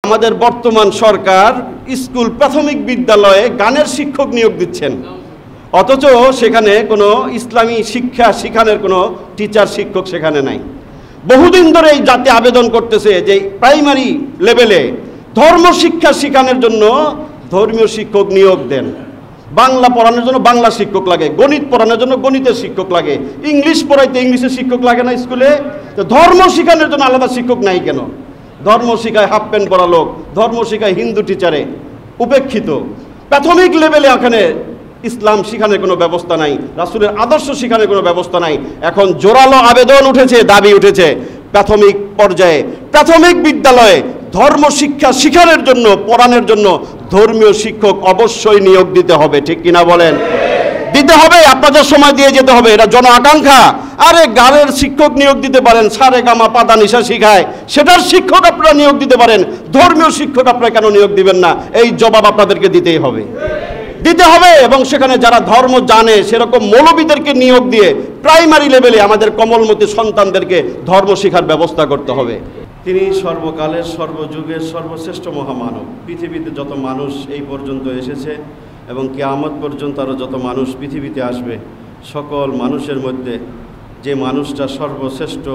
আমাদের বর্তমান সরকার স্কুল প্রাথমিক বিদ্যালয়ে গানের শিক্ষক নিয়োগ দিচ্ছেন, অথচ সেখানে কোনো ইসলামী শিক্ষা শিখানোর কোনো টিচার শিক্ষক সেখানে নাই। বহুদিন ধরে এই জাতি আবেদন করতেছে যে প্রাইমারি লেভেলে ধর্ম শিক্ষা শিখানোর জন্য ধর্মীয় শিক্ষক নিয়োগ দেন। বাংলা পড়ানোর জন্য বাংলা শিক্ষক লাগে, গণিত পড়ানোর জন্য গণিতের শিক্ষক লাগে, ইংলিশ পড়াইতে ইংলিশের শিক্ষক লাগে না স্কুলে? তো ধর্ম শিখানোর জন্য আলাদা শিক্ষক নাই কেন? ধর্ম শিখায় হাফ প্যান্ট পরা লোক, ধর্ম শিখায় হিন্দু টিচারে উপেক্ষিত। প্রাথমিক লেভেলে এখানে ইসলাম শিখানোর কোনো ব্যবস্থা নাই, রাসূলের আদর্শ শিখানোর কোনো ব্যবস্থা নাই। এখন জোরালো আবেদন উঠেছে, দাবি উঠেছে প্রাথমিক পর্যায়ে প্রাথমিক বিদ্যালয়ে ধর্ম শিক্ষা শিখানোর জন্য, পড়ানোর জন্য ধর্মীয় শিক্ষক অবশ্যই নিয়োগ দিতে হবে। ঠিক কিনা বলেন? দিতে হবে, আপনাদের সময় দিয়ে যেতে হবে, এটা জন আকাঙ্ক্ষা। আরে গানের শিক্ষক নিয়োগ দিতে পারেন, সারে গামা পাদা নিশা শিখায়, সেটার শিক্ষক আপনারা নিয়োগ দিতে পারেন, ধর্মীয় শিক্ষক আপনারা কেন নিয়োগ দিবেন না? এই জবাব আপনাদেরকে দিতেই হবে, দিতে হবে। এবং সেখানে যারা ধর্ম জানে সেরকম মৌলবীদেরকে নিয়োগ দিয়ে প্রাইমারি লেভেলে আমাদের কমলমতি সন্তানদেরকে ধর্ম শিক্ষার ব্যবস্থা করতে হবে। তিনি সর্বকালের সর্বযুগের সর্বশ্রেষ্ঠ মহামানব। পৃথিবীতে যত মানুষ এই পর্যন্ত এসেছে এবং কিয়ামত পর্যন্ত আরও যত মানুষ পৃথিবীতে আসবে, সকল মানুষের মধ্যে যে মানুষটা সর্বশ্রেষ্ঠ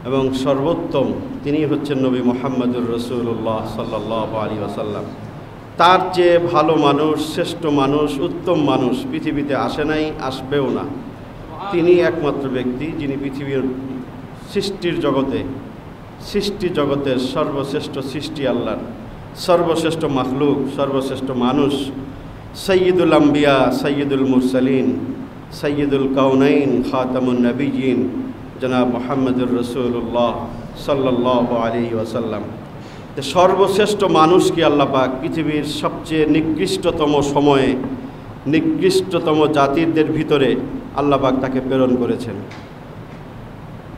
এবং সর্বোত্তম তিনি হচ্ছেন নবী মুহাম্মদুর রাসূলুল্লাহ সাল্লাল্লাহু আলাইহি ওয়াসাল্লাম। তার চেয়ে ভালো মানুষ, শ্রেষ্ঠ মানুষ, উত্তম মানুষ পৃথিবীতে আসে নাই, আসবেও না। তিনি একমাত্র ব্যক্তি যিনি পৃথিবীর সৃষ্টির জগতের সর্বশ্রেষ্ঠ সৃষ্টি, আল্লাহর সর্বশ্রেষ্ঠ মাখলুক, সর্বশ্রেষ্ঠ মানুষ, সৈয়দুল আম্বিয়া, সৈয়দুল মুরসালিন, সৈয়দুল কাউনাইন, খাতামুন নবিয়্যিন জনাব মুহাম্মদুর রাসূলুল্লাহ সাল্লাল্লাহু আলাইহি ওয়াসাল্লাম। সর্বশ্রেষ্ঠ মানুষকে আল্লাহ পাক পৃথিবীর সবচেয়ে নিকৃষ্টতম সময়ে, নিকৃষ্টতম জাতিদের ভিতরে আল্লাহ পাক তাকে প্রেরণ করেছেন।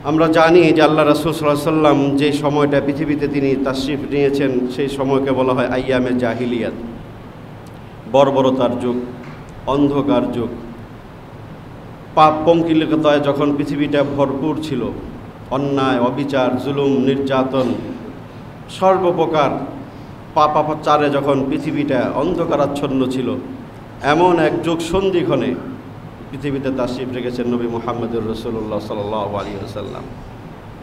আমরা জানি যে আল্লাহ রাসূল সাল্লাল্লাহু আলাইহি ওয়াসাল্লাম যে সময়টা পৃথিবীতে তিনি তাশরিফ নিয়েছেন সেই সময়কে বলা হয় আইয়ামে জাহিলিয়াত, বর্বরতার যুগ, অন্ধকার যুগ। পাপ পঙ্কিলতায় যখন পৃথিবীটা ভরপুর ছিল, অন্যায়, অবিচার, জুলুম, নির্যাতন, সর্বপ্রকার পাপাচারে যখন পৃথিবীটা অন্ধকারাচ্ছন্ন ছিল, এমন এক যুগ সন্ধিক্ষণে পৃথিবীতে তাশরিফ রেখেছেন নবী মুহাম্মদুর রাসূলুল্লাহ সাল্লাল্লাহু আলাইহি ওয়াসাল্লাম।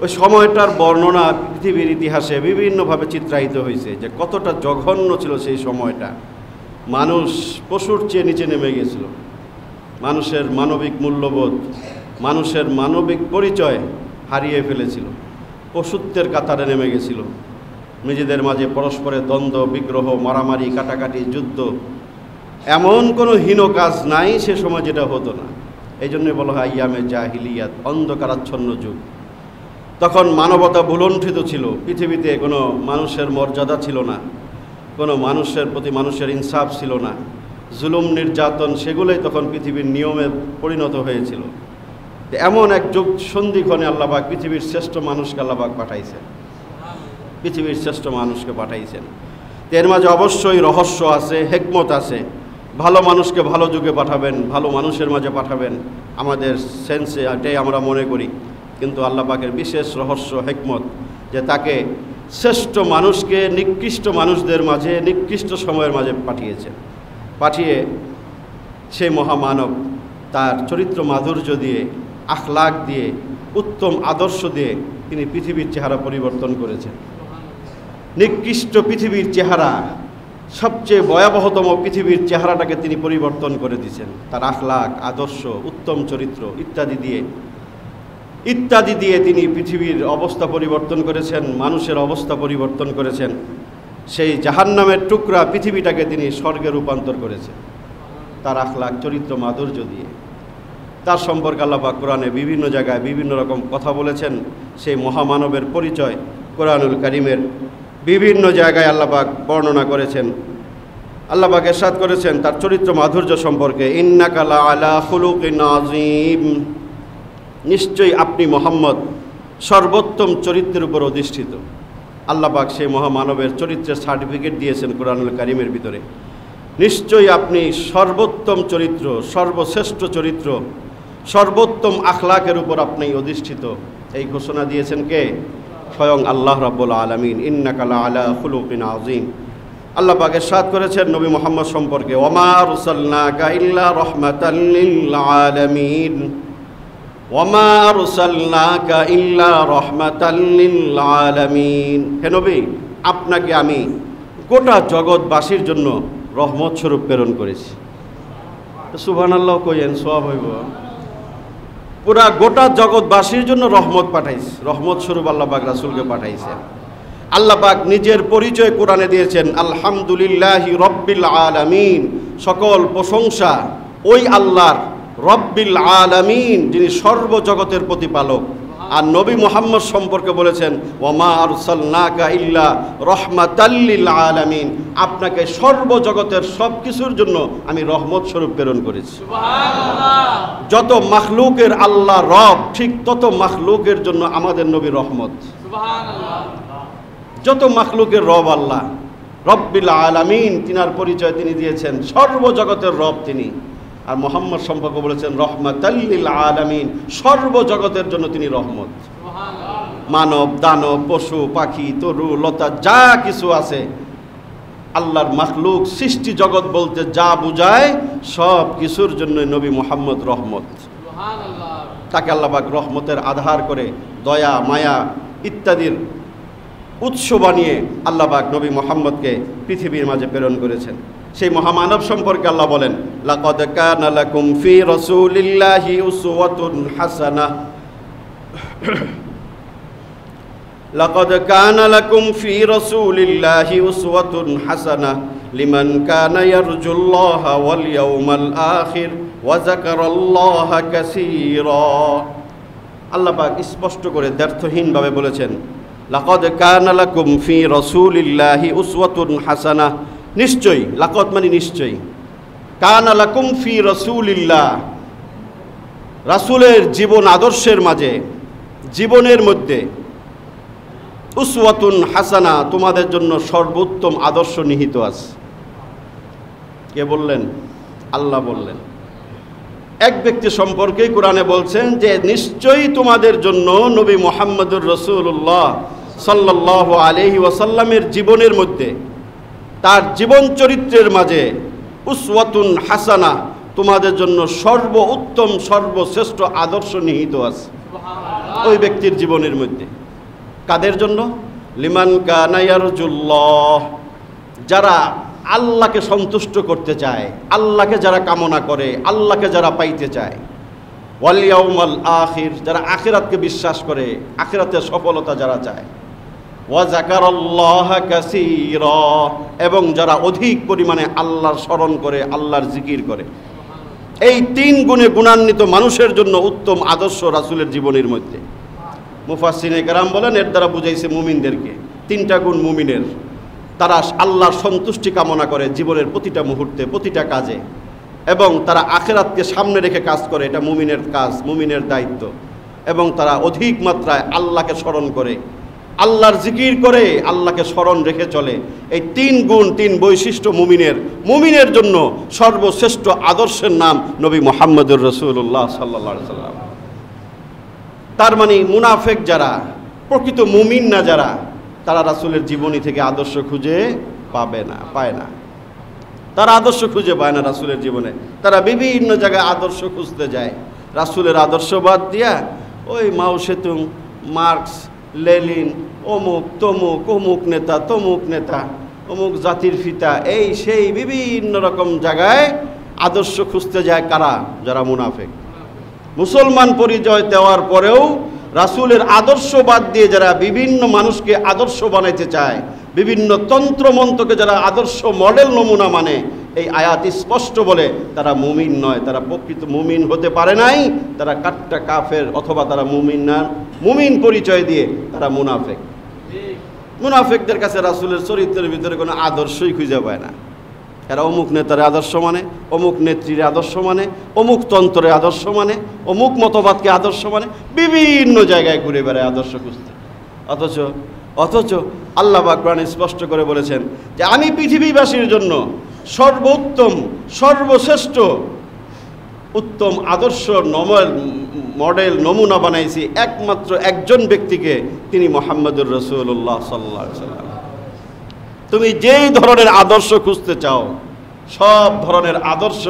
ওই সময়টার বর্ণনা পৃথিবীর ইতিহাসে বিভিন্নভাবে চিত্রায়িত হয়েছে যে কতটা জঘন্য ছিল সেই সময়টা। মানুষ পশুর চেয়ে নিচে নেমে গিয়েছিল, মানুষের মানবিক মূল্যবোধ, মানুষের মানবিক পরিচয় হারিয়ে ফেলেছিল, পশুত্বের কাতারে নেমে গেছিল। নিজেদের মাঝে পরস্পরের দ্বন্দ্ব, বিগ্রহ, মারামারি, কাটাকাটি, যুদ্ধ, এমন কোনো হীন কাজ নাই সে সময় যেটা হতো না। এই জন্যে বলা হয় আইয়ামে জাহিলিয়াত, অন্ধকারাচ্ছন্ন যুগ। তখন মানবতা ভুলণ্ঠিত ছিল, পৃথিবীতে কোনো মানুষের মর্যাদা ছিল না, কোনো মানুষের প্রতি মানুষের ইনসাফ ছিল না, জুলুম, নির্যাতন সেগুলোই তখন পৃথিবীর নিয়মে পরিণত হয়েছিল। এমন এক যুগ সন্ধিক্ষণে আল্লাহ পাক পৃথিবীর শ্রেষ্ঠ মানুষকে আল্লাহ পাক পাঠাইছেন, পৃথিবীর শ্রেষ্ঠ মানুষকে পাঠাইছেন। এর মাঝে অবশ্যই রহস্য আছে, হিকমত আছে। ভালো মানুষকে ভালো যুগে পাঠাবেন, ভালো মানুষের মাঝে পাঠাবেন, আমাদের সেন্সে এটাই আমরা মনে করি। কিন্তু আল্লাহ পাকের বিশেষ রহস্য, হিকমত যে তাকে শ্রেষ্ঠ মানুষকে নিকৃষ্ট মানুষদের মাঝে, নিকৃষ্ট সময়ের মাঝে পাঠিয়েছেন। পাঠিয়ে সেই মহামানব তার চরিত্র মাধুর্য দিয়ে, আখলাক দিয়ে, উত্তম আদর্শ দিয়ে তিনি পৃথিবীর চেহারা পরিবর্তন করেছেন। নিকৃষ্ট পৃথিবীর চেহারা, সবচেয়ে ভয়াবহতম পৃথিবীর চেহারাটাকে তিনি পরিবর্তন করে দিয়েছেন তার আখলাক, আদর্শ, উত্তম চরিত্র ইত্যাদি দিয়ে তিনি পৃথিবীর অবস্থা পরিবর্তন করেছেন, মানুষের অবস্থা পরিবর্তন করেছেন। সেই জাহান্নামের টুকরা পৃথিবীটাকে তিনি স্বর্গে রূপান্তর করেছেন তার আখলাক, চরিত্র, মাধুর্য দিয়ে। তার সম্পর্কে আল্লাহ পাক কোরআনে বিভিন্ন জায়গায় বিভিন্ন রকম কথা বলেছেন। সেই মহামানবের পরিচয় কোরআনুল কারীমের বিভিন্ন জায়গায় আল্লাহ পাক বর্ণনা করেছেন। আল্লাহ পাক ইরশাদ করেছেন তার চরিত্র মাধুর্য সম্পর্কে, ইন্নাকা লা আলা খুলুকিন আযীম, নিশ্চয়ই আপনি মুহাম্মদ সর্বোত্তম চরিত্রের উপর অধিষ্ঠিত। আল্লাহ পাক সেই মহামানবের চরিত্রের সার্টিফিকেট দিয়েছেন কোরআনুল কারীমের ভিতরে। নিশ্চয়ই আপনি সর্বোত্তম চরিত্র, সর্বশ্রেষ্ঠ চরিত্র, সর্বোত্তম আখলাকের উপর আপনি অধিষ্ঠিত। এই ঘোষণা দিয়েছেন কে? স্বয়ং আল্লাহ রাব্বুল আলামিন। ইন্নাকা লাআলা খুলুকিন আযীম। আল্লাহ পাক ইরশাদ করেছেন নবী মুহাম্মদ সম্পর্কে, ওয়ামা আরসালনাকা ইল্লা রাহমাতাল লিল আলামিন, ওয়ামা আরসালনাকা ইল্লা রাহমাতাল লিল আলামিন। হে নবী, আপনাকে আমি গোটা জগৎবাসীর জন্য রহমত স্বরূপ প্রেরণ করেছি। সুবহানাল্লাহ কইেন, সওয়াব হইব। পুরা গোটা জগৎবাসীর জন্য রহমত পাঠাইছে, রহমত স্বরূপ আল্লাহ পাক রাসূলকে পাঠাইছেন। আল্লাহ পাক নিজের পরিচয় কোরআনে দিয়েছেন, আলহামদুলিল্লাহি রব্বিল আলামিন। সকল প্রশংসা ওই আল্লাহর, রব্বিল আলামিন, যিনি সর্বজগতের প্রতিপালক। আর নবী মুহাম্মদ সম্পর্কে বলেছেন, ওয়ামা আরসালনাকা ইল্লা রাহমাতাল লিল আলামিন, আপনাকে সর্বজগতের সব কিছুর জন্য আমি রহমত স্বরূপ প্রেরণ করেছি। সুবহানাল্লাহ। যত মাখলুকের আল্লাহ রব, ঠিক তত মাখলুকের জন্য আমাদের নবী রহমত। সুবহানাল্লাহ। যত মাখলুকের রব আল্লাহ, রব্বিল আলামিন, তিনার পরিচয় তিনি দিয়েছেন, সর্বজগতের রব তিনি। আর মুহাম্মদ সম্পর্কে বলেছেন রহমাতাল লিল আলামিন, সর্বজগতের জন্য তিনি রহমত। মানব, দানব, পশু পাখি, তরু লতা যা কিছু আছে, আল্লাহর মাখলুক সৃষ্টি জগৎ বলতে যা বুঝায়, সব কিছুর জন্য নবী মুহাম্মদ রহমত। তাকে আল্লাহ পাক রহমতের আধার করে দয়া, মায়া ইত্যাদির উৎস বানিয়ে আল্লাহ পাক নবী মুহাম্মদকে পৃথিবীর মাঝে প্রেরণ করেছেন। সেই মহামানব সম্পর্কে আল্লাহ বলেন, লাকাদ কানা লাকুম ফি রাসূলিল্লাহি উসওয়াতুন হাসানাহ, লাকাদ কানা লাকুম ফি রাসূলিল্লাহি উসওয়াতুন হাসানাহ লিমান কানা ইয়ারজুল্লাহা ওয়াল ইয়াউমাল আখির ওয়া যাকারাল্লাহা কাসীরা। আল্লাহ পাক স্পষ্ট করে দ্ব্যর্থহীনভাবে বলেছেন, লাকাদ কানা লাকুম ফি রাসূলিল্লাহি উসওয়াতুন হাসানাহ, নিশ্চয়ই, লাকাদ মানে নিশ্চয়ই, কানা লাকুম ফি রাসূলিল্লাহ, রাসূলের জীবন আদর্শের মাঝে, জীবনের মধ্যে, উসওয়াতুন হাসানা, তোমাদের জন্য সর্বোত্তম আদর্শ নিহিত আছে। কে বললেন? আল্লাহ বললেন। এক ব্যক্তি সম্পর্কে কোরআনে বলছেন যে নিশ্চয়ই তোমাদের জন্য নবী মুহাম্মদুর রাসূলুল্লাহ সাল্লাল্লাহু আলাইহি ওয়াসাল্লামের জীবনের মধ্যে, তার জীবন চরিত্রের মাঝে উসওয়াতুন হাসানা, তোমাদের জন্য সর্বোত্তম সর্বশ্রেষ্ঠ আদর্শ নিহিত আছে ওই ব্যক্তির জীবনের মধ্যে। কাদের জন্য? লিমান কানা ইয়ারজুল্লাহ, যারা আল্লাহকে সন্তুষ্ট করতে চায়, আল্লাহকে যারা কামনা করে, আল্লাহকে যারা পাইতে চায়, ওয়াল ইয়াউমাল আখির, যারা আখিরাতকে বিশ্বাস করে, আখিরাতের সফলতা যারা চায়, ওয়া যাকারাল্লাহা কাসীরা, এবং যারা অধিক পরিমাণে আল্লাহর স্মরণ করে, আল্লাহর জিকির করে। এই তিন গুণে গুণান্বিত মানুষের জন্য উত্তম আদর্শ রাসূলের জীবনের মধ্যে। মুফাসসিরিনে কেরাম বলেন, এর দ্বারা বুঝাইছে মুমিনদেরকে। তিনটা গুণ মুমিনের, তারা আল্লাহর সন্তুষ্টি কামনা করে জীবনের প্রতিটা মুহূর্তে, প্রতিটা কাজে, এবং তারা আখিরাতকে সামনে রেখে কাজ করে, এটা মুমিনের কাজ, মুমিনের দায়িত্ব। এবং তারা অধিক মাত্রায় আল্লাহকে স্মরণ করে, আল্লাহর জিকির করে, আল্লাহকে স্মরণ রেখে চলে। এই তিন গুণ, তিন বৈশিষ্ট্য মুমিনের জন্য সর্বশ্রেষ্ঠ আদর্শের নাম নবী মুহাম্মদুর রাসূলুল্লাহ সাল্লাল্লাহু আলাইহি ওয়াসাল্লাম। তার মানে মুনাফেক যারা, প্রকৃত মুমিন না যারা, তারা রাসূলের জীবনী থেকে আদর্শ খুঁজে পায় না। তারা আদর্শ খুঁজে পায় না রাসূলের জীবনে। তারা বিভিন্ন জায়গায় আদর্শ খুঁজতে যায়, রাসূলের আদর্শ বাদ দিয়া ওই মাও সেতুং, মার্কস, লেনিন, অমুক তমুক, অমুক নেতা, তমুক নেতা, অমুক জাতির ফিতা, এই সেই বিভিন্ন রকম জায়গায় আদর্শ খুঁজতে যায়। কারা? যারা মুনাফেক। মুসলমান পরিচয় দেওয়ার পরেও রাসূলের আদর্শ বাদ দিয়ে যারা বিভিন্ন মানুষকে আদর্শ বানাইতে চায়, বিভিন্ন তন্ত্রমন্ত্রকে যারা আদর্শ মডেল নমুনা মানে, এই আয়াত স্পষ্ট বলে তারা মুমিন নয়, তারা প্রকৃত মুমিন হতে পারে নাই। তারা কাট্টা কাফের, অথবা তারা মুমিন না, মুমিন পরিচয় দিয়ে তারা মুনাফেক। মুনাফেকদের কাছে রাসূলের চরিত্রের ভিতরে কোনো আদর্শই খুঁজে পায় না। এরা অমুক নেতার আদর্শ মানে, অমুক নেত্রীর আদর্শ মানে, অমুক তন্ত্রের আদর্শ মানে, অমুক মতবাদকে আদর্শ মানে, বিভিন্ন জায়গায় ঘুরে বেড়ায় আদর্শ খুঁজতে। অথচ আল্লাহ পাক কোরআনে স্পষ্ট করে বলেছেন যে আমি পৃথিবীবাসীর জন্য সর্বোত্তম সর্বশ্রেষ্ঠ উত্তম আদর্শ মডেল নমুনা বানাইছি একমাত্র একজন ব্যক্তিকে, তিনি মুহাম্মদুর রাসূলুল্লাহ সাল্লাল্লাহু আলাইহি ওয়াসাল্লাম। তুমি যেই ধরনের আদর্শ খুঁজতে চাও, সব ধরনের আদর্শ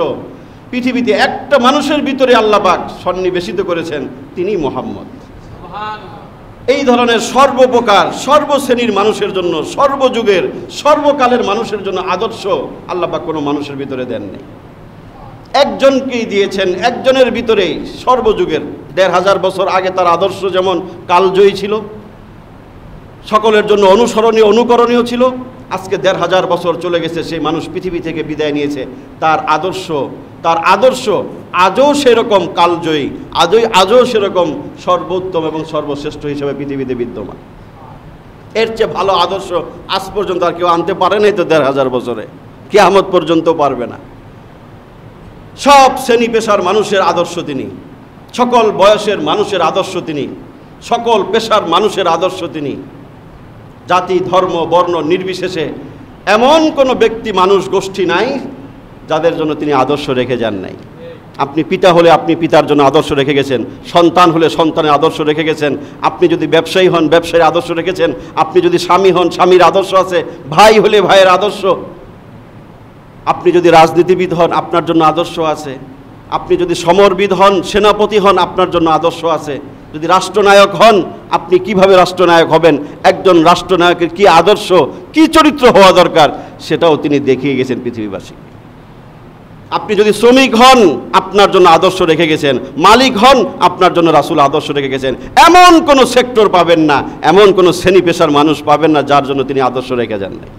পৃথিবীতে একটা মানুষের ভিতরে আল্লাহ পাক সন্নিবেশিত করেছেন, তিনি মুহাম্মদ। এই ধরনের সর্বপ্রকার সর্বশ্রেণীর মানুষের জন্য, সর্বযুগের সর্বকালের মানুষের জন্য আদর্শ আল্লাহ পাক কোনো মানুষের ভিতরে দেননি, একজনকেই দিয়েছেন। একজনের ভিতরেই সর্বযুগের ১৫০০ বছর আগে তার আদর্শ যেমন কালজয়ী ছিল, সকলের জন্য অনুসরণীয় অনুকরণীয় ছিল, আজকে ১৫০০ বছর চলে গেছে, সেই মানুষ পৃথিবী থেকে বিদায় নিয়েছে, তার আদর্শ আজও সেরকম কালজয়ী, আজও সেরকম সর্বোত্তম এবং সর্বশ্রেষ্ঠ হিসেবে পৃথিবীতে বিদ্যমান। এর চেয়ে ভালো আদর্শ আজ পর্যন্ত আর কেউ আনতে পারে নাই তো ১৫০০ বছরে, কিয়ামত পর্যন্ত পারবে না। সব শ্রেণী পেশার মানুষের আদর্শ তিনি, সকল বয়সের মানুষের আদর্শ তিনি, সকল পেশার মানুষের আদর্শ তিনি। জাতি ধর্ম বর্ণ নির্বিশেষে এমন কোনো ব্যক্তি মানুষ গোষ্ঠী নাই যাদের জন্য তিনি আদর্শ রেখে যান নাই। আপনি পিতা হলে আপনি পিতার জন্য আদর্শ রেখে গেছেন, সন্তান হলে সন্তানের আদর্শ রেখে গেছেন, আপনি যদি ব্যবসায়ী হন ব্যবসায়ীর আদর্শ রেখেছেন, আপনি যদি স্বামী হন স্বামীর আদর্শ আছে, ভাই হলে ভাইয়ের আদর্শ, আপনি যদি রাজনীতিবিদ হন আপনার জন্য আদর্শ আছে, আপনি যদি সমরবিদ হন সেনাপতি হন আপনার জন্য আদর্শ আছে, যদি রাষ্ট্রনায়ক হন আপনি কিভাবে রাষ্ট্রনায়ক হবেন, একজন রাষ্ট্রনায়কের কি আদর্শ কি চরিত্র হওয়া দরকার সেটাও তিনি দেখিয়ে গেছেন পৃথিবীবাসী। আপনি যদি শ্রমিক হন আপনার জন্য আদর্শ রেখে গেছেন, মালিক হন আপনার জন্য রাসূল আদর্শ রেখে গেছেন। এমন কোনো সেক্টর পাবেন না, এমন কোনো শ্রেণী পেশার মানুষ পাবেন না যার জন্য তিনি আদর্শ রেখে যান নাই।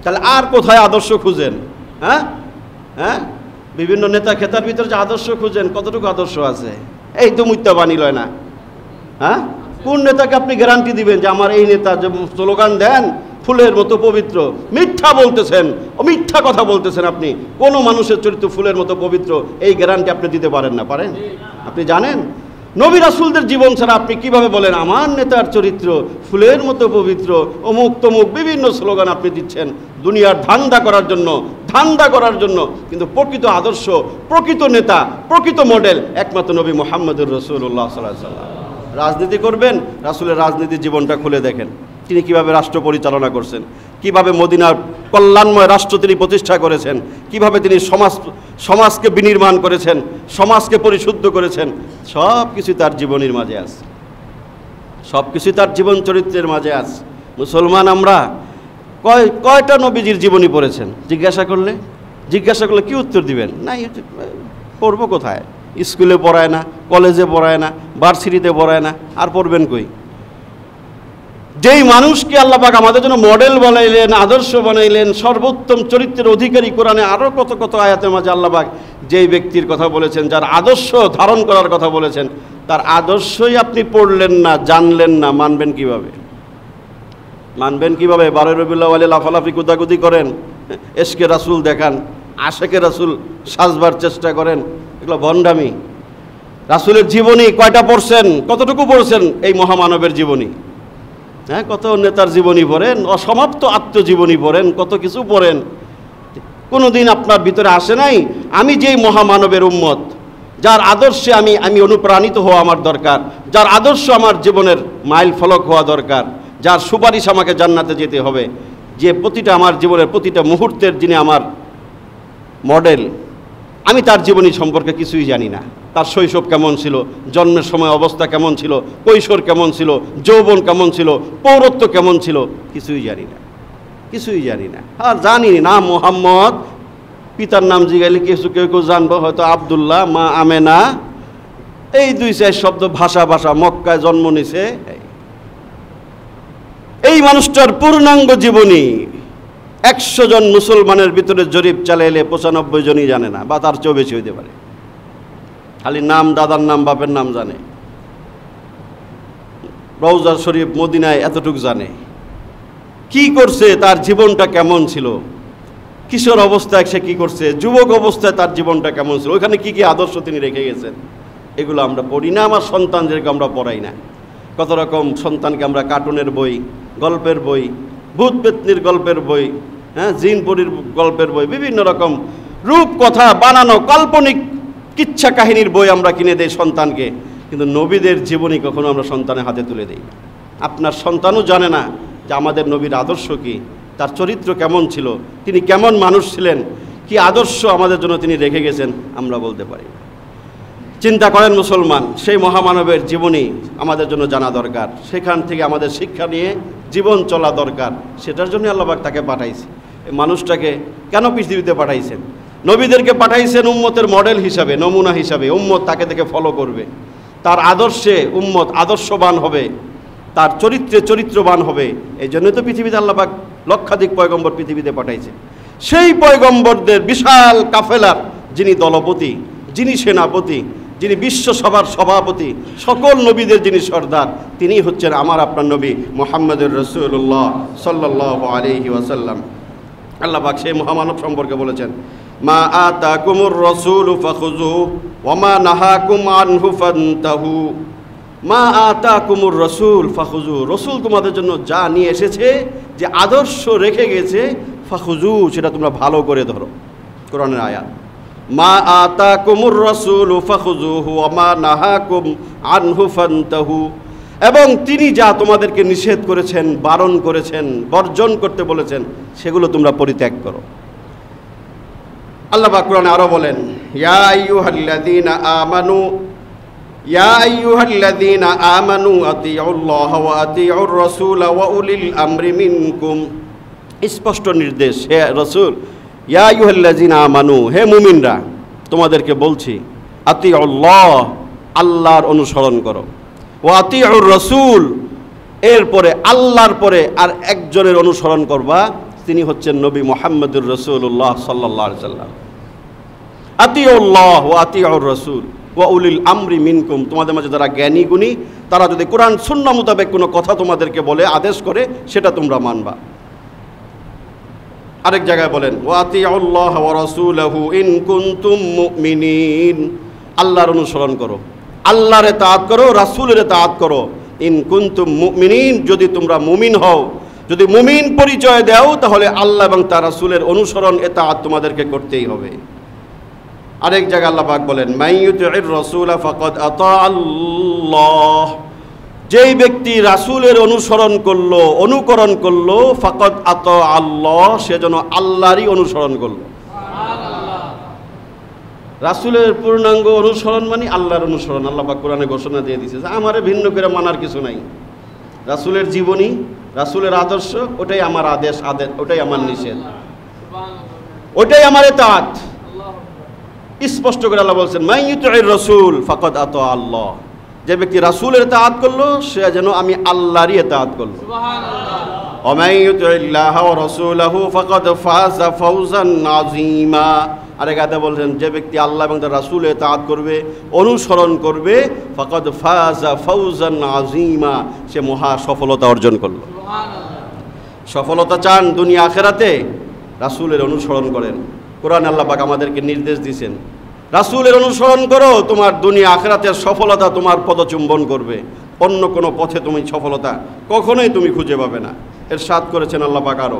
তাহলে আর কোথায় আদর্শ খুঁজেন? হ্যাঁ বিভিন্ন নেতা খেতার ভিতরে যে আদর্শ খুঁজেন, কতটুকু আদর্শ আছে? এই তো মিথ্যা বাণী লয় না। কোন নেতাকে আপনি গ্যারান্টি দিবেন যে আমার এই নেতা যে স্লোগান দেন ফুলের মতো পবিত্র? মিথ্যা বলতেছেন, মিথ্যা কথা বলতেছেন আপনি। কোনো মানুষের চরিত্র ফুলের মতো পবিত্র এই গ্যারান্টি আপনি দিতে পারেন না, পারেন? আপনি জানেন নবী রাসূলদের জীবন ছাড়া আপনি কিভাবে বলেন আমার নেতার চরিত্র ফুলের মতো পবিত্র, অমুক তমুক বিভিন্ন স্লোগান আপনি দিচ্ছেন দুনিয়ার ধান্দা করার জন্য, কিন্তু প্রকৃত আদর্শ, প্রকৃত নেতা, প্রকৃত মডেল একমাত্র নবী মুহাম্মদুর রাসূলুল্লাহ সাল্লাল্লাহু আলাইহি ওয়াসাল্লাম। রাজনীতি করবেন, রাসূলের রাজনীতির জীবনটা খুলে দেখেন, তিনি কিভাবে রাষ্ট্র পরিচালনা করছেন, কিভাবে মদিনার কল্যাণময় রাষ্ট্র তিনি প্রতিষ্ঠা করেছেন, কিভাবে তিনি সমাজকে বিনির্মাণ করেছেন, সমাজকে পরিশুদ্ধ করেছেন, সব কিছু তার জীবনীর মাঝে আছে, সব কিছু তার জীবন চরিত্রের মাঝে আছে। মুসলমান আমরা কয়টা নবীজির জীবনী পড়েছেন জিজ্ঞাসা করলে কি উত্তর দিবেন? নাই, পড়বো কোথায়? স্কুলে পড়ায় না, কলেজে পড়ায় না, ভার্সিটিতে পড়ায় না, আর পড়বেন কই? যেই মানুষকে আল্লাহ পাক আমাদের জন্য মডেল বানাইলেন, আদর্শ বানাইলেন, সর্বোত্তম চরিত্রের অধিকারী, কোরআনে আরও কত কত আয়াতের মাঝে আল্লাহ পাক যেই ব্যক্তির কথা বলেছেন, যার আদর্শ ধারণ করার কথা বলেছেন, তার আদর্শই আপনি পড়লেন না, জানলেন না, মানবেন কিভাবে? 12 রবিউল আউয়ালে লাফালাফি কুদাকুদি করেন, এশকে রাসূল দেখান, আশেকে রাসূল সাজবার চেষ্টা করেন, এগুলো ভণ্ডামি। রাসূলের জীবনী কয়টা পড়ছেন? কতটুকু পড়ছেন? এই মহামানবের জীবনী, কত নেতার জীবনী পড়েন, অসমাপ্ত আত্মজীবনী পড়েন, কত কিছু পড়েন, কোনো দিন আপনার ভিতরে আসে নাই আমি যেই মহামানবের উম্মত, যার আদর্শে আমি অনুপ্রাণিত হওয়া আমার দরকার, যার আদর্শ আমার জীবনের মাইল ফলক হওয়া দরকার, যার সুপারিশ আমাকে জান্নাতে যেতে হবে, যে প্রতিটা আমার জীবনের প্রতিটা মুহূর্তের যিনি আমার মডেল, আমি তার জীবনী সম্পর্কে কিছুই জানি না। তার শৈশব কেমন ছিল, জন্মের সময় অবস্থা কেমন ছিল, কৈশোর কেমন ছিল, যৌবন কেমন ছিল, পৌরত্ব কেমন ছিল, কিছুই জানি না। আর জানি না মোহাম্মদ, পিতার নাম জিগাইলে কেউ জানবো, হয়তো আব্দুল্লাহ, মা আমেনা, এই 2-4 শব্দ ভাষা মক্কায় জন্ম নিছে। এই মানুষটার পূর্ণাঙ্গ জীবনী 100 জন মুসলমানের ভিতরে জরিপ চালাইলে 95 জনই জানে না, বা তার চেয়েও বেশি হইতে পারে। খালি নাম, দাদার নাম, বাপের নাম জানে, রওজা শরীফ মদিনায় এতটুকু জানে। কি করছে, তার জীবনটা কেমন ছিল, কিশোর অবস্থায় সে কি করছে, যুবক অবস্থায় তার জীবনটা কেমন ছিল, ওইখানে কি আদর্শ তিনি রেখে গেছেন, এগুলো আমরা পড়ি না। আমার সন্তানদেরকে আমরা পড়াই না। কত রকম সন্তানকে আমরা কার্টুনের বই, গল্পের বই, ভূত পেতনির গল্পের বই, জিন পরীর গল্পের বই, বিভিন্ন রকম রূপ কথা বানানো কাল্পনিক কিচ্ছা কাহিনীর বই আমরা কিনে দেই সন্তানকে, কিন্তু নবীদের জীবনী কখনো আমরা সন্তানের হাতে তুলে দিই। আপনার সন্তানও জানে না যে আমাদের নবীর আদর্শ কি, তার চরিত্র কেমন ছিল, তিনি কেমন মানুষ ছিলেন, কি আদর্শ আমাদের জন্য তিনি রেখে গেছেন, আমরা বলতে পারি। চিন্তা করেন মুসলমান, সেই মহামানবের জীবনী আমাদের জন্য জানা দরকার, সেখান থেকে আমাদের শিক্ষা নিয়ে জীবন চলা দরকার। সেটার জন্য আল্লাহ পাক তাকে পাঠাইছে। এই মানুষটাকে কেন পৃথিবীতে পাঠাইছেন? নবীদেরকে পাঠাইছেন উম্মতের মডেল হিসাবে, নমুনা হিসাবে। উম্মত তাকে দেখে ফলো করবে, তার আদর্শে উম্মত আদর্শবান হবে, তার চরিত্রে চরিত্রবান হবে। এই জন্যই তো পৃথিবীতে আল্লাহ পাক লক্ষাধিক পয়গম্বর পৃথিবীতে পাঠাইছে। সেই পয়গম্বরদের বিশাল কাফেলার যিনি দলপতি, যিনি সেনাপতি, যিনি বিশ্বসভার সভাপতি, সকল নবীদের যিনি সর্দার, তিনি হচ্ছেন আমার আপনার নবী মুহাম্মদুর রাসূলুল্লাহ সাল্লাল্লাহু আলাইহি ওয়াসাল্লাম। আল্লাহ পাক সেই মহামানব সম্পর্কে বলেছেন, মা আতাকুমুর রাসূলু ফাখুযুহু ওয়া মা নাহাকুম আনহু ফান্তাহু। মা আতাকুমুর রাসূল ফাখুযুহু, রাসূল তোমাদের জন্য যা নিয়ে এসেছে, যে আদর্শ রেখে গেছে, ফাখুযুহু, সেটা তোমরা ভালো করে ধরো। কোরআনের আয়াত, মা আতাকুমুর রাসূলু ফাখুযুহু ওয়া মা নাহাকুম আনহু ফান্তাহু। এবং তিনি যা তোমাদেরকে নিষেধ করেছেন, বারণ করেছেন, বর্জন করতে বলেছেন, সেগুলো তোমরা পরিত্যাগ করো। আল্লাহ পাক কোরআনে আরো বলেন, ইয়া আইয়ুহাল্লাযীনা আমানু ইয়া আইয়ুহাল্লাযীনা আমানু আতিউল্লাহ ওয়া আতিউর রাসূল ওয়া উলিল আমরি মিনকুম। স্পষ্ট নির্দেশ, হে রাসূল, ইয়া আইয়ুহাল্লাযীনা আমানু, হে মুমিনরা, তোমাদেরকে বলছি, আতিউল্লাহ, আল্লাহর অনুসরণ করো, ওয়া আতিউর রাসূল, এরপরে আল্লাহর পরে আর একজনের অনুসরণ করবা, তিনি হচ্ছেন নবী মুহাম্মদুর রাসূলুল্লাহ সাল্লাল্লাহু আলাইহি ওয়াসাল্লাম। আতিউল্লাহ ওয়া আতিউর রাসূল ওয়া উলিল আমরি মিনকুম, তোমাদের মাঝে যারা জ্ঞানী গুণী, তারা যদি কোরআন সুন্নাহ মোতাবেক কোনো কথা তোমাদেরকে বলে, আদেশ করে, সেটা তোমরা মানবা। আরেক জায়গায় বলেন, ওয়া আতিউল্লাহ ওয়া রাসূলাহু ইন কুনতুম মুমিনিন, আল্লাহর অনুসরণ করো, আল্লাহর ইতাআত করো, রাসূলের ইতাআত করো। ইন কুনতুম মুমিনিন, যদি তোমরা মুমিন হও, যদি মুমিন পরিচয় দাও, তাহলে আল্লাহ এবং তার রাসূলের অনুসরণ, ইতাআত তোমাদেরকে করতেই হবে। আরেক জায়গায় আল্লাহ পাক বলেন, মাইয়ুতির রাসূলা ফাকাদ আতা আল্লাহ, যেই ব্যক্তি রাসূলের অনুসরণ করলো, অনুকরণ করলো, ফাকাদ আতা আল্লাহ, সে যেন আল্লাহরই অনুসরণ করলো। রাসূলের পূর্ণাঙ্গ অনুসরণ মানে আল্লাহর অনুসরণ। আল্লাহ পাক কোরআনে ঘোষণা দিয়ে দিয়েছে যে আমারে ভিন্ন করে মানার কিছু নাই। রাসূলের জীবনী, রাসূলের আদর্শ, ওটাই আমার আদেশ, ওটাই আমার নিষেধ, ওটাই আমার ইতাআত। স্পষ্ট করে আল্লাহ বলছেন, মাইয়ুতির রাসূল ফাকাদ আতা আল্লাহ, যে ব্যক্তি রাসূলের ইতাআত করলো, সে যেন আমি আল্লাহরই ইতাআত করলো। সুবহানাল্লাহ। ওয়া মাইয়ুতিল্লাহ ওয়া রাসূলাহু ফাকাদ ফাযা ফাওজান আযীমা। আরেক আয়াতে বলছেন, যে ব্যক্তি আল্লাহ এবং তার রাসূলের ইতাআত করবে, অনুসরণ করবে, ফাকাদ ফাযা ফাওজান আযীমা, সে মহা সফলতা অর্জন করলো। সুবহানাল্লাহ। সফলতা চান দুনিয়া আখিরাতে, রাসূলের অনুসরণ করেন। কোরআন আল্লাহ পাক আমাদেরকে নির্দেশ দিয়েছেন, রাসূলের অনুসরণ করো, তোমার দুনিয়া আখিরাতের সফলতা তোমার পদচুম্বন করবে। অন্য কোনো পথে তুমি সফলতা কখনোই তুমি খুঁজে পাবে না। ইরশাদ করেছেন আল্লাহ পাক আরো,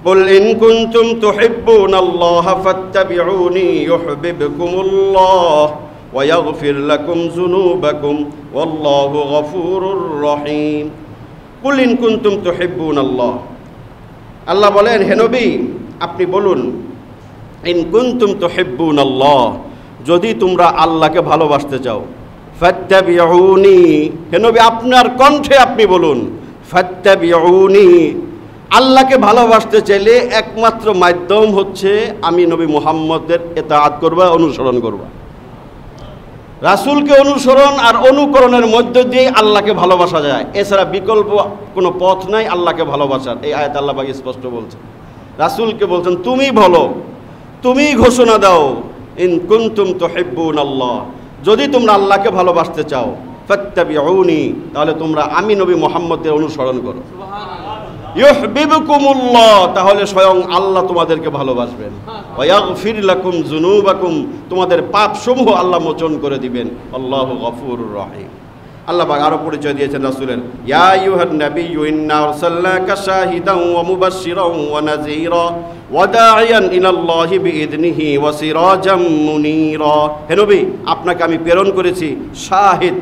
কুল ইন কুনতুম তুহিব্বুনাল্লাহ ফাত্তাবিউনি ইউহিব্বুকুমুল্লাহ ওয়া ইয়াগফির লাকুম যুনুবাকুম ওয়াল্লাহু গফুরুর রহিম। কুল ইন কুনতুম তুহিব্বুনাল্লাহ, আল্লাহ বলেন, হে নবী আপনি বলুন, ইন কুনতুম তুহিব্বুনাল্লাহ, যদি তোমরা আল্লাহকে ভালোবাসতে চাও, ফাত্তাবিউনি, হে নবী আপনার কণ্ঠে আপনি বলুন, ফাত্তাবিউনি, আল্লাহকে ভালোবাসতে চাইলে একমাত্র মাধ্যম হচ্ছে আমি নবী মুহাম্মদের ইতাআত করবা, অনুসরণ করবা। রাসূলকে অনুসরণ আর অনুকরণের মধ্য দিয়ে আল্লাহকে ভালোবাসা যায়, এছাড়া বিকল্প কোনো পথ নাই আল্লাহকে ভালোবাসার। এই আয়াত আল্লাহ পাক স্পষ্ট বলছেন। রাসূলকে বলছেন, তুমি বলো, তুমি ঘোষণা দাও, ইন কুনতুম তুহিব্বুনাল্লাহ, যদি তোমরা আল্লাহকে ভালোবাসতে চাও, ফাত্তাবিউনি, তাহলে তোমরা আমি নবী মুহাম্মদের অনুসরণ করো। ইউহিব্বুকুমুল্লাহ, তাহলে স্বয়ং আল্লাহ তোমাদেরকে ভালোবাসবেন। ওয়া ইয়াগফির লাকুম যুনুবাকুম, তোমাদের পাপসমূহ আল্লাহ মোচন করে দিবেন। আল্লাহু গফুরুর রহিম। আল্লাহ পাক আরো পরিচয় দিয়েছেন রাসূলের, ইয়া আইয়ুহান নাবিয়্যু ইন্না আরসালনাকা শাহিদান ওয়া মুবাশশিরান ওয়া নাযীরা ওয়া দাঈয়ান ইলাল্লাহি বিইذনিহি ওয়া সিরাজাম মুনীরা। হে নবী, আপনাকে আমি প্রেরণ করেছি শাহিদ,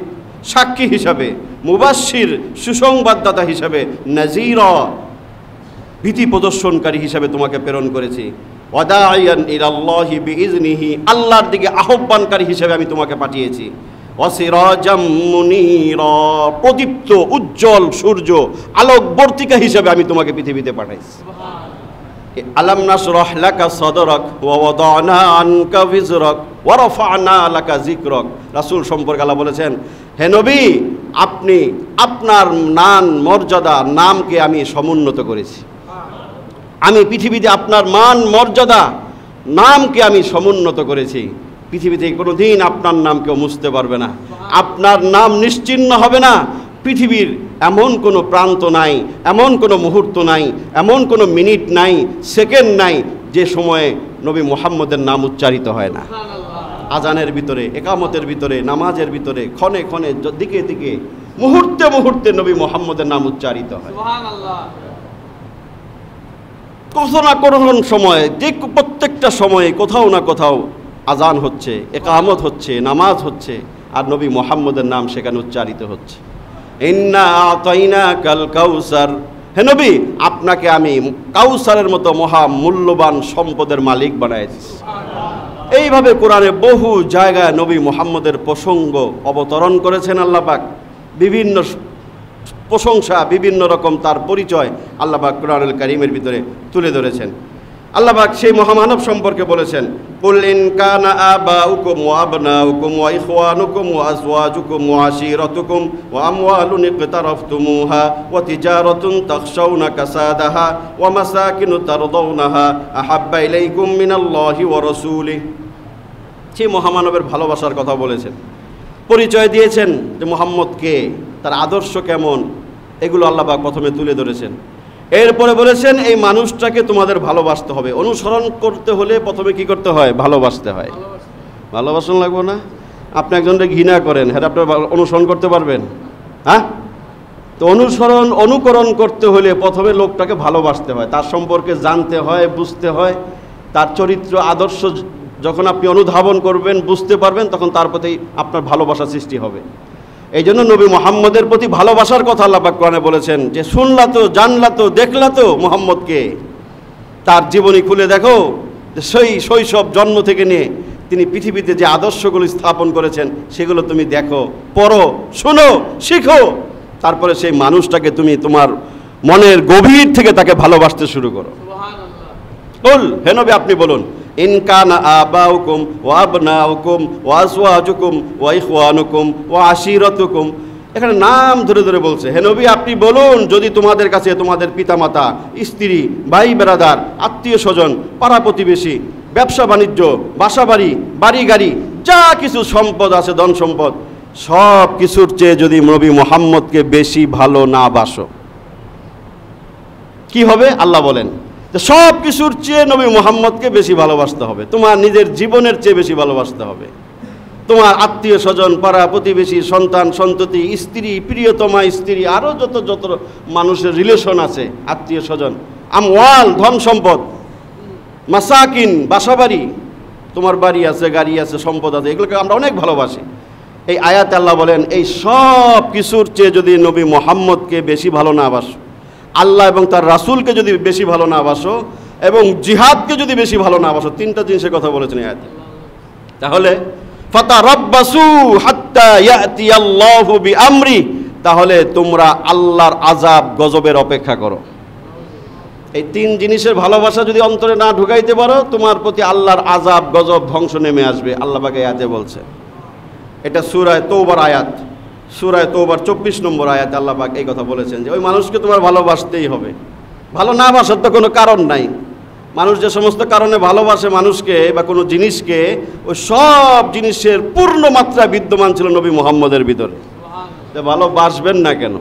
সাক্ষী হিসাবে, মুবাশশির, সুসংবাদদাতা হিসাবে, নাযীরা, ভীতি প্রদর্শনকারী হিসাবে তোমাকে প্রেরণ করেছি, ওয়া দাঈয়ান ইলাল্লাহি বিইذনিহি, আল্লাহর দিকে আহ্বানকারী হিসাবে আমি তোমাকে পাঠিয়েছি, ওয়াসিরাজাম মুনীরা, প্রদীপ্ত উজ্জ্বল সূর্য, আলোকবর্তিকা হিসেবে আমি তোমাকে পৃথিবীতে পাঠাইছি। আলাম নাশরাহ লাকা সাদরাক ওয়া ওয়াদানা আনকা বিজরাক ওয়া রাফা'না লাকা যিকরাক। রাসূল সম্পর্কে আল্লাহ বলেছেন, হে নবী, আপনি আপনার মান মর্যাদা, নামকে আমি সমুন্নত করেছি। আমি পৃথিবীতে আপনার মান মর্যাদা, নামকে আমি সমুন্নত করেছি। পৃথিবীতে কোনো দিন আপনার নাম কেউ মুছতে পারবে না, আপনার নাম নিশ্চিহ্ন হবে না। পৃথিবীর এমন কোনো প্রান্ত নাই, এমন কোনো মুহূর্ত নাই, এমন কোনো মিনিট নাই, সেকেন্ড নাই যে সময়ে নবী মুহাম্মদের নাম উচ্চারিত হয় না। আজানের ভিতরে, একামতের ভিতরে, নামাজের ভিতরে, ক্ষণে ক্ষণে, দিকে দিকে, মুহূর্তে মুহূর্তে নবী মুহাম্মদের নাম উচ্চারিত হয়। কোথাও না কোনো সময়, যে প্রত্যেকটা সময়ে কোথাও না কোথাও আজান হচ্ছে, একামত হচ্ছে, নামাজ হচ্ছে, আর নবী মুহাম্মদের নাম সেখানে উচ্চারিত হচ্ছে। ইন্না আতাইনাকাল কাউসার, হে নবী, আপনাকে আমি কাউসারের মতো মহা মূল্যবান সম্পদের মালিক বানাইছি। এইভাবে কোরআনে বহু জায়গায় নবী মুহাম্মদের প্রসঙ্গ অবতরণ করেছেন আল্লাহ পাক। বিভিন্ন প্রশংসা, বিভিন্ন রকম তার পরিচয় আল্লাহ পাক কোরআনুল কারীমের ভিতরে তুলে ধরেছেন। আল্লাহ পাক সেই মহামানব সম্পর্কে বলেছেন, কুল ইন কানা আবাউকুম ওয়া আবনাউকুম ওয়া ইখওয়ানুকুম ওয়া আজওয়াজুকুম ওয়া আশীরাতুকুম ওয়া আমওয়ালুন ইকতারাফতুমুহা ওয়া তিজারাতুন তাখশাউনা কাসাদাহা ওয়া মাসাকিনু তারদাউনাহা আহাব্বা ইলাইকুম মিনাল্লাহি ওয়া রাসূলিহি। সেই মহামানবের ভালোবাসার কথা বলেছেন, পরিচয় দিয়েছেন যে মুহাম্মদ কে, তার আদর্শ কেমন, এগুলো আল্লাহ পাক প্রথমে তুলে ধরেছেন। এরপরে বলেছেন এই মানুষটাকে তোমাদের ভালোবাসতে হবে। অনুসরণ করতে হলে প্রথমে কি করতে হয়? ভালোবাসতে হয়। ভালোবাসন লাগবে না? আপনি একজনকে ঘৃণা করেন, হ্যাঁ, আপনি অনুসরণ করতে পারবেন? হ্যাঁ, তো অনুকরণ করতে হলে প্রথমে লোকটাকে ভালোবাসতে হয়, তার সম্পর্কে জানতে হয়, বুঝতে হয়। তার চরিত্র আদর্শ যখন আপনি অনুধাবন করবেন, বুঝতে পারবেন, তখন তার প্রতি আপনার ভালোবাসা সৃষ্টি হবে। এই জন্য নবী মুহাম্মদের প্রতি ভালোবাসার কথা আল্লাহ পাক কোরআনে বলেছেন যে শুনলা তো, জানলা তো, দেখলা তো মুহাম্মদকে, তার জীবনী খুলে দেখো, যে সেই শৈশব জন্ম থেকে নিয়ে তিনি পৃথিবীতে যে আদর্শগুলো স্থাপন করেছেন সেগুলো তুমি দেখো, পড়ো, শোনো, শিখো। তারপরে সেই মানুষটাকে তুমি তোমার মনের গভীর থেকে তাকে ভালোবাসতে শুরু করো। বল, হে নবী, আপনি বলুন, ইন কানা আবাউকুম ওয়া আবনাউকুম ওয়া আজওয়াজুকুম ওয়া ইখওয়ানুকুম ওয়া আশীরাতুকুম। এখানে নাম ধরে ধরে বলছে, হে নবী, আপনি বলুন, যদি তোমাদের কাছে তোমাদের পিতামাতা, স্ত্রী, ভাই বেরাদার, আত্মীয় স্বজন, পাড়া প্রতিবেশী, ব্যবসা বাণিজ্য, বাসা বাড়ি, বাড়ি গাড়ি, যা কিছু সম্পদ আছে, ধন সম্পদ, সব কিছুর চেয়ে যদি নবী মুহাম্মদকে বেশি ভালো না বাসো, কি হবে? আল্লাহ বলেন সব কিছুর চেয়ে নবী মুহাম্মদকে বেশি ভালোবাসতে হবে, তোমার নিজের জীবনের চেয়ে বেশি ভালোবাসতে হবে। তোমার আত্মীয় স্বজন, পাড়া প্রতিবেশী, সন্তান সন্ততি, স্ত্রী, প্রিয়তমা স্ত্রী, আরও যত যত মানুষের রিলেশন আছে, আত্মীয় স্বজন, আমওয়াল, ধন সম্পদ, মাসাকিন, বাসাবাড়ি, তোমার বাড়ি আছে, গাড়ি আছে, সম্পদ আছে, এগুলোকে আমরা অনেক ভালোবাসি। এই আয়াতে আল্লাহ বলেন এই সব কিছুর চেয়ে যদি নবী মুহাম্মদকে বেশি ভালো না বাসো, আল্লাহ এবং তার রাসূলকে যদি বেশি ভালো না বাসো, এবং জিহাদকে যদি বেশি ভালো না বাসো, তিনটা জিনিসের কথা বলেছেন এই আয়াতে। তাহলে ফাতারাব্বাসু হাত্তা ইয়াতিয়াল্লাহু বিআমরি, তাহলে তোমরা আল্লাহর আযাব গজবের অপেক্ষা করো। এই তিন জিনিসের ভালোবাসা যদি অন্তরে না ঢুকাইতে পারো, তোমার প্রতি আল্লাহর আযাব গজব ধ্বংস নেমে আসবে। আল্লাহ পাক এই আয়াতে বলছে, এটা সূরা তওবার আয়াত, সূরা তওবার 24 নম্বর আয়াতে আল্লাহ পাক এই কথা বলেছেন যে ওই মানুষকে তোমার ভালোবাসতেই হবে। ভালো না বাসার তো কোনো কারণ নাই। মানুষ যে সমস্ত কারণে ভালোবাসে মানুষকে বা কোনো জিনিসকে, ওই সব জিনিসের পূর্ণ মাত্রা বিদ্যমান ছিল নবী মুহাম্মদের ভিতরে। ভালোবাসবেন না কেন?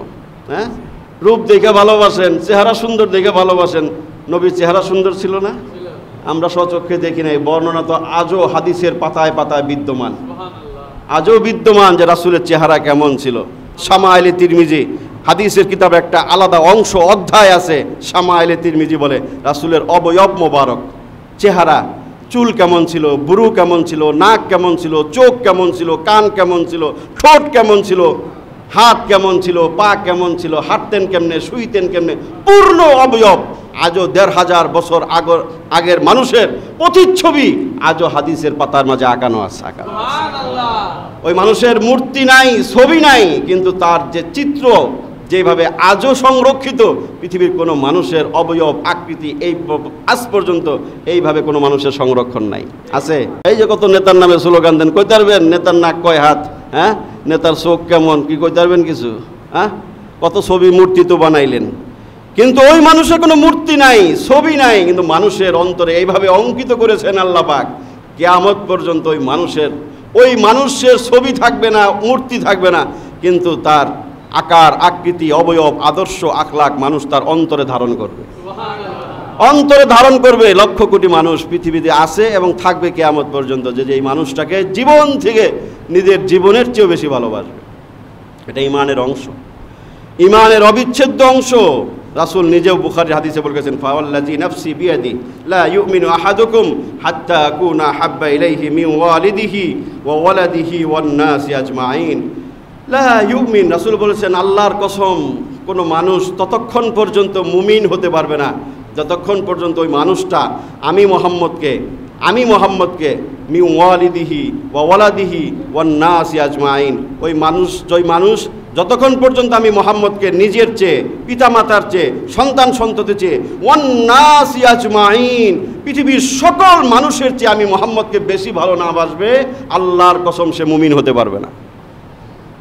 হ্যাঁ, রূপ দেখে ভালোবাসেন, চেহারা সুন্দর দেখে ভালোবাসেন। নবীর চেহারা সুন্দর ছিল না? আমরা স্বচক্ষে দেখি নাই, বর্ণনা তো আজও হাদিসের পাতায় পাতায় বিদ্যমান, আজও বিদ্যমান যে রাসূলের চেহারা কেমন ছিল। শামাইলে তিরমিজি হাদিসের কিতাবে একটা আলাদা অংশ অধ্যায় আছে, শামাইলে তিরমিজি বলে রাসূলের অবয়ব মোবারক, চেহারা, চুল কেমন ছিল, বুরু কেমন ছিল, নাক কেমন ছিল, চোখ কেমন ছিল, কান কেমন ছিল, ঠোঁট কেমন ছিল, হাত কেমন ছিল, পা কেমন ছিল, হাঁটতেন কেমনে, শুইতেন কেমনে, পূর্ণ অবয়ব। আজও ১৫০০ বছর আগের মানুষের প্রতিচ্ছবি আজও হাদিসের পাতার মাঝে আঁকানো আছে। ওই মানুষের মূর্তি নাই, ছবি নাই, কিন্তু তার যে চিত্র যেভাবে আজও সংরক্ষিত, পৃথিবীর কোনো মানুষের অবয়ব আকৃতি এই আজ পর্যন্ত এইভাবে কোনো মানুষের সংরক্ষণ নাই। আছে? এই যে কত নেতার নামে স্লোগান দেন, কইতে পারবেন নেতার নাক কয় হাত, হ্যাঁ, নেতার চোখ কেমন, কি কইতে পারবেন কিছু? হ্যাঁ, কত ছবি মূর্তি তো বানাইলেন, কিন্তু ওই মানুষের কোনো মূর্তি নাই, ছবি নাই, কিন্তু মানুষের অন্তরে এইভাবে অঙ্কিত করেছেন আল্লাহ পাক, কিয়ামত পর্যন্ত ওই মানুষের ছবি থাকবে না, মূর্তি থাকবে না, কিন্তু তার আকার আকৃতি অবয়ব আদর্শ আখলাক মানুষ তার অন্তরে ধারণ করবে। অন্তরে ধারণ করবে। লক্ষ কোটি মানুষ পৃথিবীতে আছে এবং থাকবে কিয়ামত পর্যন্ত, যে এই মানুষটাকে জীবন থেকে নিজের জীবনের চেয়েও বেশি ভালোবাসবে। এটা ঈমানের অংশ, ঈমানের অবিচ্ছেদ্য অংশ। রাসূল নিজেও বুখারীর হাদিসে বলেছেন, ফাওয়াল্লাযী নাফসি বিয়াদি লা ইউমিনু আহাদুকুম হাত্তা আকুনা হাব্বা ইলাইহি মিন ওয়ালিদিহি ওয়া ওয়ালাদিহি ওয়ান নাসি আজমাইন। লা ইউমিন, রাসূল বলেছেন আল্লাহর কসম, কোনো মানুষ ততক্ষণ পর্যন্ত মুমিন হতে পারবে না যতক্ষণ পর্যন্ত ওই মানুষটা আমি মুহাম্মদকে মিন ওয়ালিদিহি ওয়া ওয়ালাদিহি ওয়ান নাসি আজমাইন, ওই মানুষ যতক্ষণ পর্যন্ত আমি মুহাম্মদকে নিজের চেয়ে, পিতামাতার চেয়ে, সন্তান সন্ততির চেয়ে, ওয়ান নাসি আজমাইন, পৃথিবীর সকল মানুষের চেয়ে আমি মুহাম্মদকে বেশি ভালো না বাসবে, আল্লাহর কসম সে মুমিন হতে পারবে না।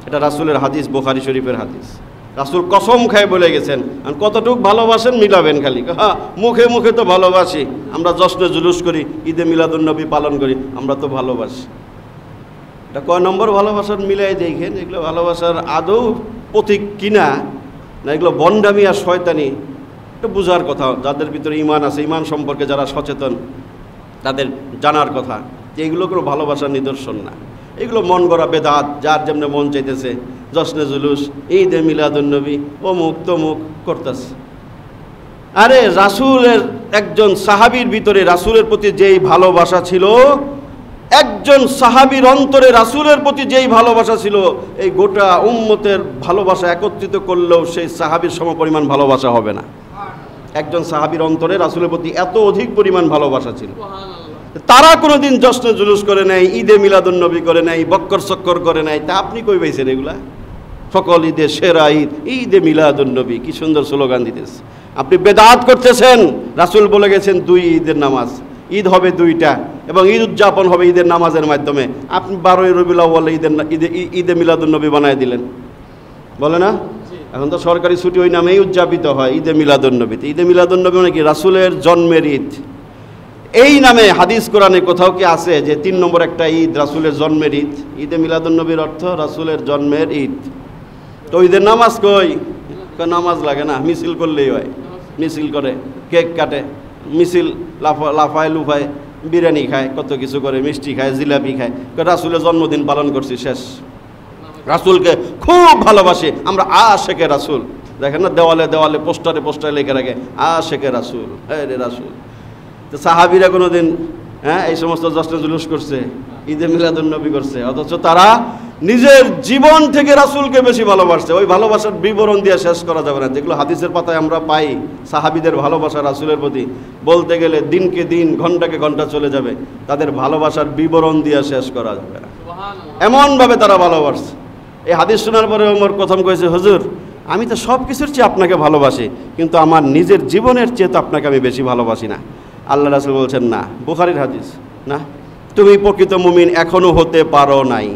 এটা রাসূলের হাদিস, বুখারী শরীফের হাদিস। রাসূল কসম খায় বলে গেছেন। আর কতটুকু ভালোবাসেন মিলাবেন খালি, হ্যাঁ মুখে মুখে তো ভালোবাসি, আমরা জশ্নে জুলুস করি, ঈদে মিলাদুন্নবী পালন করি, আমরা তো ভালোবাসি। এটা কয় নম্বর ভালোবাসার মিলাই দেখেন, এগুলো ভালোবাসার আদৌ প্রতীক কিনা না এগুলো বন্ডামি আর শয়তানি, এটা বোঝার কথা। যাদের ভিতরে ঈমান আছে, ঈমান সম্পর্কে যারা সচেতন, তাদের জানার কথা যে এগুলো কোনো ভালোবাসার নিদর্শন না, এগুলো মন গড়া বেদাত, যার যেমন মন চাইতেছে জশ্নে জুলুস, ঈদে মিলাদুন্নবী, অমুক তমুক করতেছে। আরে রাসূলের একজন সাহাবীর ভিতরে রাসূলের প্রতি যেই ভালোবাসা ছিল, একজন সাহাবীর অন্তরে রাসূলের প্রতি যেই ভালোবাসা ছিল, এই গোটা উম্মতের ভালোবাসা একত্রিত করলেও সেই সাহাবীর সমপরিমাণ ভালোবাসা হবে না। একজন সাহাবীর অন্তরে রাসূলের প্রতি এত অধিক পরিমাণ ভালোবাসা ছিল, তারা কোনোদিন জশ্নে জুলুস করে নাই, ঈদে মিলাদুন্নবী করে নাই, বক্কর চক্কর করে নাই। তা আপনি কই পাইছেন এগুলা? সকল ঈদের সেরা ঈদ ঈদে মিলাদুন্নবী, কি সুন্দর স্লোগান দিতেছে। আপনি বেদাত করতেছেন। রাসূল বলে গেছেন 2 ঈদের নামাজ, ঈদ হবে 2টা এবং ঈদ উদযাপন হবে ঈদের নামাজের মাধ্যমে। আপনি 12ই রবিউল আউয়াল ঈদে মিলাদুন্নবী বানায় দিলেন, বলে না? এখন তো সরকারি ছুটি ওই নামেই উদযাপিত হয়, ঈদে মিলাদুন্নবীতে। ঈদে মিলাদুন্নবী মানে কি? রাসূলের জন্মের ঈদ। এই নামে হাদিস কোরআনে কোথাও কি আছে যে 3 নম্বর একটা ঈদ রাসূলের জন্মের ঈদ? ঈদে মিলাদুন্নবীর অর্থ রাসূলের জন্মের ঈদ। তো ঈদের নামাজ কই? নামাজ লাগে না, মিছিল করলেই হয়। মিছিল করে, কেক কাটে, মিছিল লাফায় লুফায়, বিরিয়ানি খায়, কত কিছু করে, মিষ্টি খায়, জিলাপি খায়, রাসূলের জন্মদিন পালন করছি, শেষ। রাসূলকে খুব ভালোবাসে আমরা, আশেকে রাসূল। দেখেন না দেওয়ালে দেওয়ালে পোস্টারে লেখে রাখে আশেকে রাসূল, হ্যাঁ রে রাসূল। তো সাহাবীরা কোনোদিন এই সমস্ত জশ্নে জুলুস করছে, ঈদে মিলাদুন্নবী করছে, অথচ তারা নিজের জীবন থেকে রাসূলকে বেশি ভালোবাসছে। ওই ভালোবাসার বিবরণ দিয়ে শেষ করা যাবে না, যেগুলো হাদিসের পাতায় আমরা পাই। সাহাবীদের ভালোবাসা রাসূলের প্রতি বলতে গেলে দিনকে দিন, ঘন্টাকে ঘন্টা চলে যাবে, তাদের ভালোবাসার বিবরণ দিয়ে শেষ করা যাবে না, এমনভাবে তারা ভালোবাসছে। এই হাদিস শোনার পরে ওমর প্রথম কয়েছে, হুজুর আমি তো সব কিছুর চেয়ে আপনাকে ভালোবাসি, কিন্তু আমার নিজের জীবনের চেয়ে তো আপনাকে আমি বেশি ভালোবাসি না। আল্লাহ রাসূল বলছেন, না, বুখারীর হাদিস, না, তুমি প্রকৃত মুমিন এখনো হতে পারো নাই।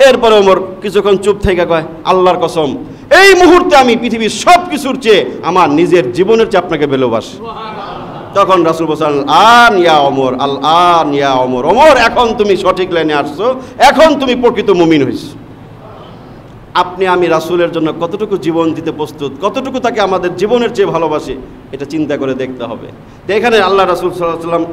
এরপরে ওমর কিছুক্ষণ চুপ থেকে কয়, আল্লাহর কসম এই মুহূর্তে আমি পৃথিবীর সব কিছুর চেয়ে আমার নিজের জীবনের চেয়ে আপনাকে ভালোবাসি। তখন রাসূল বলছেন, আন ইয়া ওমর, আল আন ইয়া ওমর, ওমর এখন তুমি সঠিক লাইনে আসছো, এখন তুমি প্রকৃত মুমিন হইছো। আপনি আমি রাসূলের জন্য কতটুকু জীবন দিতে প্রস্তুত, কতটুকু তাকে আমাদের জীবনের চেয়ে ভালোবাসি, এটা চিন্তা করে দেখতে হবে। তো এখানে আল্লাহ রাসূল সাল্লাল্লাহু আলাইহি ওয়াসাল্লাম,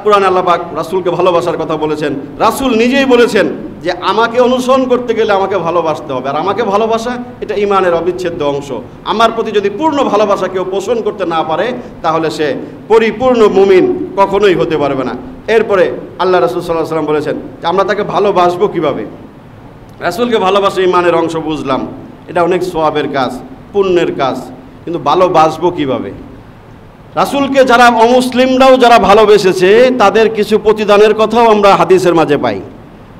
কোরআনে আল্লাহ পাক রাসূলকে ভালোবাসার কথা বলেছেন। রাসূল নিজেই বলেছেন, যে আমাকে অনুসরণ করতে গেলে আমাকে ভালোবাসতে হবে, আর আমাকে ভালোবাসা এটা ঈমানের অবিচ্ছেদ্য অংশ। আমার প্রতি যদি পূর্ণ ভালোবাসা কেউ পোষণ করতে না পারে তাহলে সে পরিপূর্ণ মুমিন কখনোই হতে পারবে না। এরপরে আল্লাহ রাসূল সাল্লাল্লাহু আলাইহি ওয়াসাল্লাম বলেছেন যে আমরা তাকে ভালোবাসবো কীভাবে। রাসূলকে ভালোবাসা ঈমানের অংশ বুঝলাম, এটা অনেক সওয়াবের কাজ, পুণ্যের কাজ, কিন্তু ভালোবাসবো কীভাবে? রাসূলকে যারা অমুসলিমরাও যারা ভালোবেসেছে তাদের কিছু প্রতিদানের কথাও আমরা হাদিসের মাঝে পাই।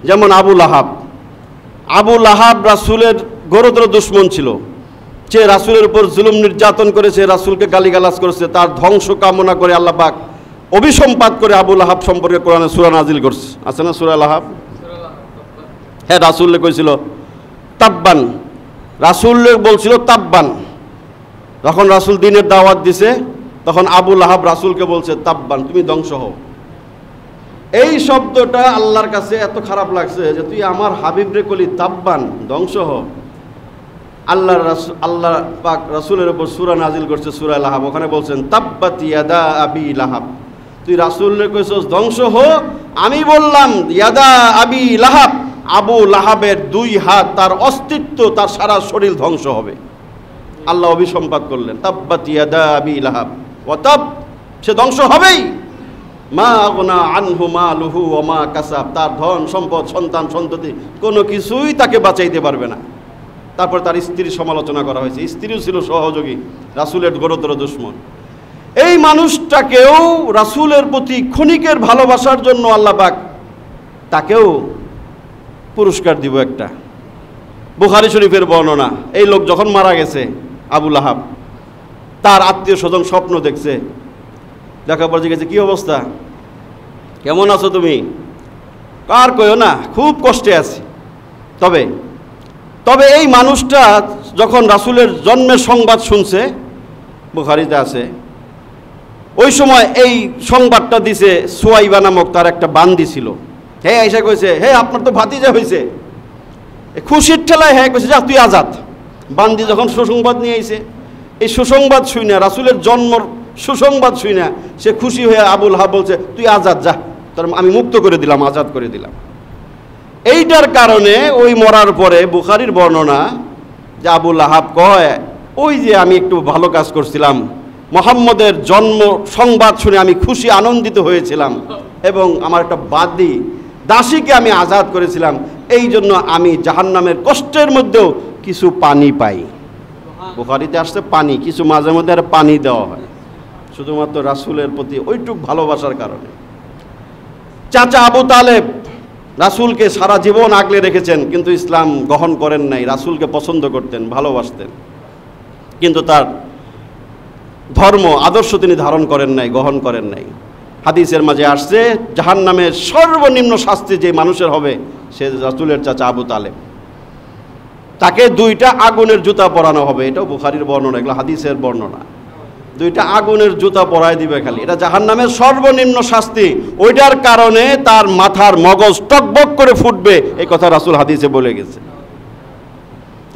যেমন আবু লাহাব রাসূলের ঘোরতর দুশমন ছিল, সে রাসূলের উপর জুলুম নির্যাতন করেছে, রাসূলকে গালিগালাজ করেছে, তার ধ্বংস কামনা করে আল্লাহ পাক অভিসম্পাত করে আবু লাহাব সম্পর্কে কোরআনে সূরা নাজিল করছে, আছে না সূরা লাহাব? হ্যাঁ, রাসূলকে কইছিল তাব্বান, রাসূলকে বলছিল তাব্বান। যখন রাসূল দ্বীনের দাওয়াত দিছে তখন আবু লাহাব রাসূলকে বলছে তাব্বান, তুমি ধ্বংস হও। এই শব্দটা আল্লাহর কাছে এত খারাপ লাগছে যে তুই আমার হাবিবরে কলি তাব্বান, ধ্বংস হ। আল্লাহ পাক রাসূলের উপর সূরা নাজিল করছে সূরা লাহাব, ওখানে বলছেন তাব্বাত ইয়াদা আবি লাহাব, তুই রাসূলরে কইছস ধ্বংস হ, আমি বললাম ইয়াদা আবি লাহাব, আবু লাহাবের দুই হাত, তার অস্তিত্ব, তার সারা শরীর ধ্বংস হবে। আল্লাহ অভিসম্পাত করলেন তাব্বাত ইয়াদা আবি লাহাব ওয়া তাব, সে ধ্বংস হবেই। মা আগনা আনহু মালুহু ওয়া মা কাসাব, তার ধন সম্পদ সন্তান সন্ততি কোনো কিছুই তাকে বাঁচাইতে পারবে না। তারপর তার স্ত্রীর সমালোচনা করা হয়েছে, স্ত্রীও ছিল সহযোগী, রাসূলের ঘোরতর দুশমন। এই মানুষটাকেও রাসূলের প্রতি ক্ষণিকের ভালোবাসার জন্য আল্লাহ পাক তাকেও পুরস্কার দিব একটা। বুখারী শরীফের বর্ণনা, এই লোক যখন মারা গেছে আবু লাহাব, তার আত্মীয় স্বজন স্বপ্ন দেখছে, দেখার পর জিজ্ঞেস কি অবস্থা, কেমন আছো তুমি? কার কইও না, খুব কষ্টে আছি। তবে এই মানুষটা যখন রাসূলের জন্মের সংবাদ শুনছে, বুখারীতে আছে, ওই সময় এই সংবাদটা দিছে সুয়াইবা নামক তার একটা বান্দি ছিল। হে আইসা কইছে, হে আপনার তো ভাতিজা হয়েছে। খুশির ঠেলায় হ্যাঁ কইছে, যা তুই আজাদ। বান্দি যখন সুসংবাদ নিয়ে আইছে, এই সুসংবাদ শুই না, রাসূলের জন্মর সুসংবাদ শুই না, সে খুশি হয়ে আবু লাহাব বলছে তুই আজাদ, যা, তোর আমি মুক্ত করে দিলাম, আজাদ করে দিলাম। এইটার কারণে ওই মরার পরে বুখারীর বর্ণনা যে আবু লাহাব কয়, ওই যে আমি একটু ভালো কাজ করছিলাম, মুহাম্মদের জন্ম সংবাদ শুনে আমি খুশি আনন্দিত হয়েছিলাম এবং আমার একটা দাসীকে আমি আজাদ করেছিলাম, এই জন্য আমি জাহান্নামের কষ্টের মধ্যেও কিছু পানি পাই। বুখারীতে আসছে পানি, কিছু মাঝে মধ্যে আর পানি দেওয়া হয়, শুধুমাত্র রাসূলের প্রতি ওইটুক ভালোবাসার কারণে। চাচা আবু তালেব রাসূলকে সারা জীবন আগলে রেখেছেন, কিন্তু ইসলাম গ্রহণ করেন নাই, রাসূলকে পছন্দ করতেন, ভালোবাসতেন, কিন্তু তার ধর্ম আদর্শ তিনি ধারণ করেন নাই, গ্রহণ করেন নাই। হাদিসের মাঝে আসছে জাহান্নামের সর্বনিম্ন শাস্তি যে মানুষের হবে সে রাসূলের চাচা আবু তালেব, তাকে 2টা আগুনের জুতা পরানো হবে। এটাও বুখারীর বর্ণনা, এগুলো হাদিসের বর্ণনা। 2টা আগুনের জুতা পরায় দিবে খালি, এটা জাহান্নামের সর্বনিম্ন শাস্তি। ওইটার কারণে তার মাথার মগজ টকবক করে ফুটবে, এই কথা রাসূল হাদিসে বলে গেছে।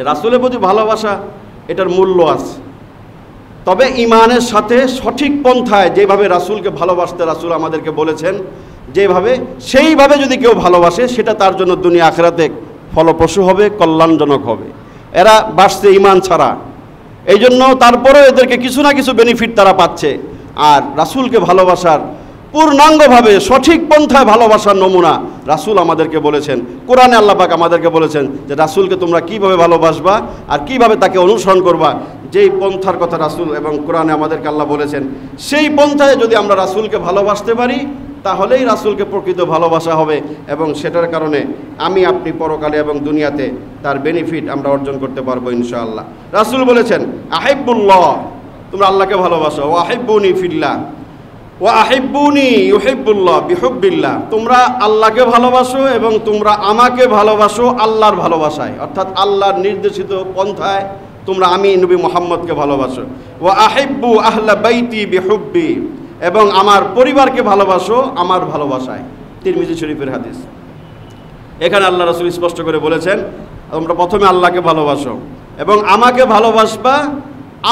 রাসূলের প্রতি ভালোবাসা, এটার মূল্য আছে। তবে ঈমানের সাথে সঠিক পন্থায় যেভাবে রাসূলকে ভালোবাসতে রাসূল আমাদেরকে বলেছেন, যেভাবে সেইভাবে যদি কেউ ভালোবাসে সেটা তার জন্য দুনিয়া আখিরাতে ফলপ্রসূ হবে, কল্যাণজনক হবে। এরা বাসছে ঈমান ছাড়া, এই জন্য তারপরেও এদেরকে কিছু না কিছু বেনিফিট তারা পাচ্ছে। আর রাসূলকে ভালোবাসার পূর্ণাঙ্গভাবে সঠিক পন্থায় ভালোবাসার নমুনা রাসূল আমাদেরকে বলেছেন। কোরআনে আল্লাহ পাক আমাদেরকে বলেছেন যে রাসূলকে তোমরা কিভাবে ভালোবাসবা আর কিভাবে তাকে অনুসরণ করবা, যেই পন্থার কথা রাসূল এবং কোরআনে আমাদেরকে আল্লাহ বলেছেন, সেই পন্থায় যদি আমরা রাসূলকে ভালোবাসতে পারি তাহলেই রাসূলকে প্রকৃত ভালোবাসা হবে এবং সেটার কারণে আমি আপনি পরকালে এবং দুনিয়াতে তার বেনিফিট আমরা অর্জন করতে পারবো ইনশাআল্লাহ। রাসূল বলেছেন আহিব্বুল্লাহ, তোমরা আল্লাহকে ভালোবাসো, ওয়া আহিব্বুনি ফিল্লাহ ওয়া আহিব্বুনি ইউহিব্বুল্লাহ বিহুব্বিল্লাহ, তোমরা আল্লাহকে ভালোবাসো এবং তোমরা আমাকে ভালোবাসো আল্লাহর ভালোবাসায়, অর্থাৎ আল্লাহর নির্দেশিত পন্থায় তোমরা আমি নবী মুহাম্মদকে ভালোবাসো। ওয়া আহিব্বু আহলা বাইতি বিহুব্বি, এবং আমার পরিবারকে ভালোবাসো আমার ভালোবাসায়। তিরমিজি শরীফের হাদিস। এখানে আল্লাহ রাসূল স্পষ্ট করে বলেছেন তোমরা প্রথমে আল্লাহকে ভালোবাসো এবং আমাকে ভালোবাসবা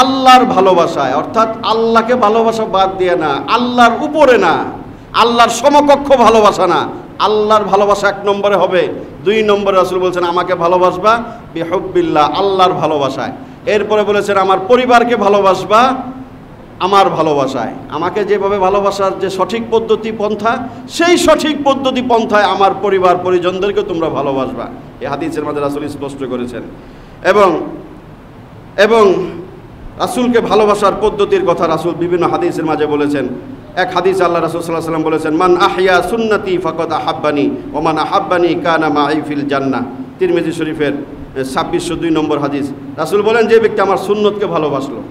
আল্লাহর ভালোবাসায়, অর্থাৎ আল্লাহকে ভালোবাসা বাদ দিয়ে না, আল্লাহর উপরে না, আল্লাহর সমকক্ষ ভালোবাসা না, আল্লাহর ভালোবাসা 1 নম্বরে হবে। 2 নম্বরে রাসূল বলছেন আমাকে ভালোবাসবা বিহুব্বিল্লাহ, আল্লাহর ভালোবাসায়। এরপরে বলেছেন আমার পরিবারকে ভালোবাসবা আমার ভালোবাসায়। আমাকে যেভাবে ভালোবাসার যে সঠিক পদ্ধতি পন্থা, সেই সঠিক পদ্ধতি পন্থায় আমার পরিবার পরিজনদেরকে তোমরা ভালোবাসবা। এই হাদিসের মধ্যে রাসূল স্পষ্ট করেছেন। এবং রাসূলকে ভালোবাসার পদ্ধতির কথা রাসূল বিভিন্ন হাদিসের মাঝে বলেছেন। এক হাদিস আল্লাহ রাসূল সাল্লাল্লাহু আলাইহি ওয়াসাল্লাম বলেছেন, মান আহইয়া সুন্নতি ফাকাদ আহাব্বানি ওয়া মান আহাব্বানি কানা মাই ফিল জান্নাহ। তিরমিজি শরীফের 2602 নম্বর হাদিস। রাসূল বলেন যে ব্যক্তি আমার সুন্নতকে ভালোবাসলো,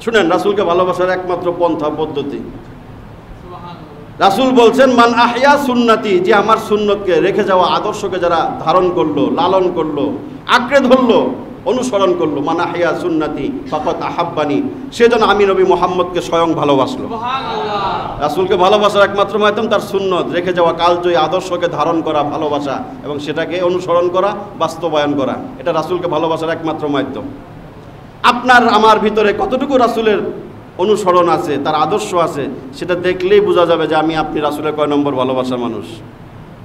শুনেন রাসূলকে ভালোবাসার একমাত্র পন্থা পদ্ধতি, রাসূল বলছেন মান আহইয়া সুন্নতি, যে আমার সুন্নতকে রেখে যাওয়া আদর্শকে যারা ধারণ করলো, লালন করলো, আঁকড়ে ধরলো, অনুসরণ করলো, মান আহইয়া সুন্নতি ফাকাদ আহাব্বানি, সেজন্য আমি নবী মুহাম্মদকে স্বয়ং ভালোবাসলো। সুবহানাল্লাহ। রাসূলকে ভালোবাসার একমাত্র মাধ্যম তার সুন্নত, রেখে যাওয়া কালজয়ী আদর্শকে ধারণ করা, ভালোবাসা এবং সেটাকে অনুসরণ করা, বাস্তবায়ন করা, এটা রাসূলকে ভালোবাসার একমাত্র মাধ্যম। আপনার আমার ভিতরে কতটুকু রাসূলের অনুসরণ আছে, তার আদর্শ আছে, সেটা দেখলেই বোঝা যাবে যে আপনি রাসূলের কয় নম্বর ভালোবাসার মানুষ।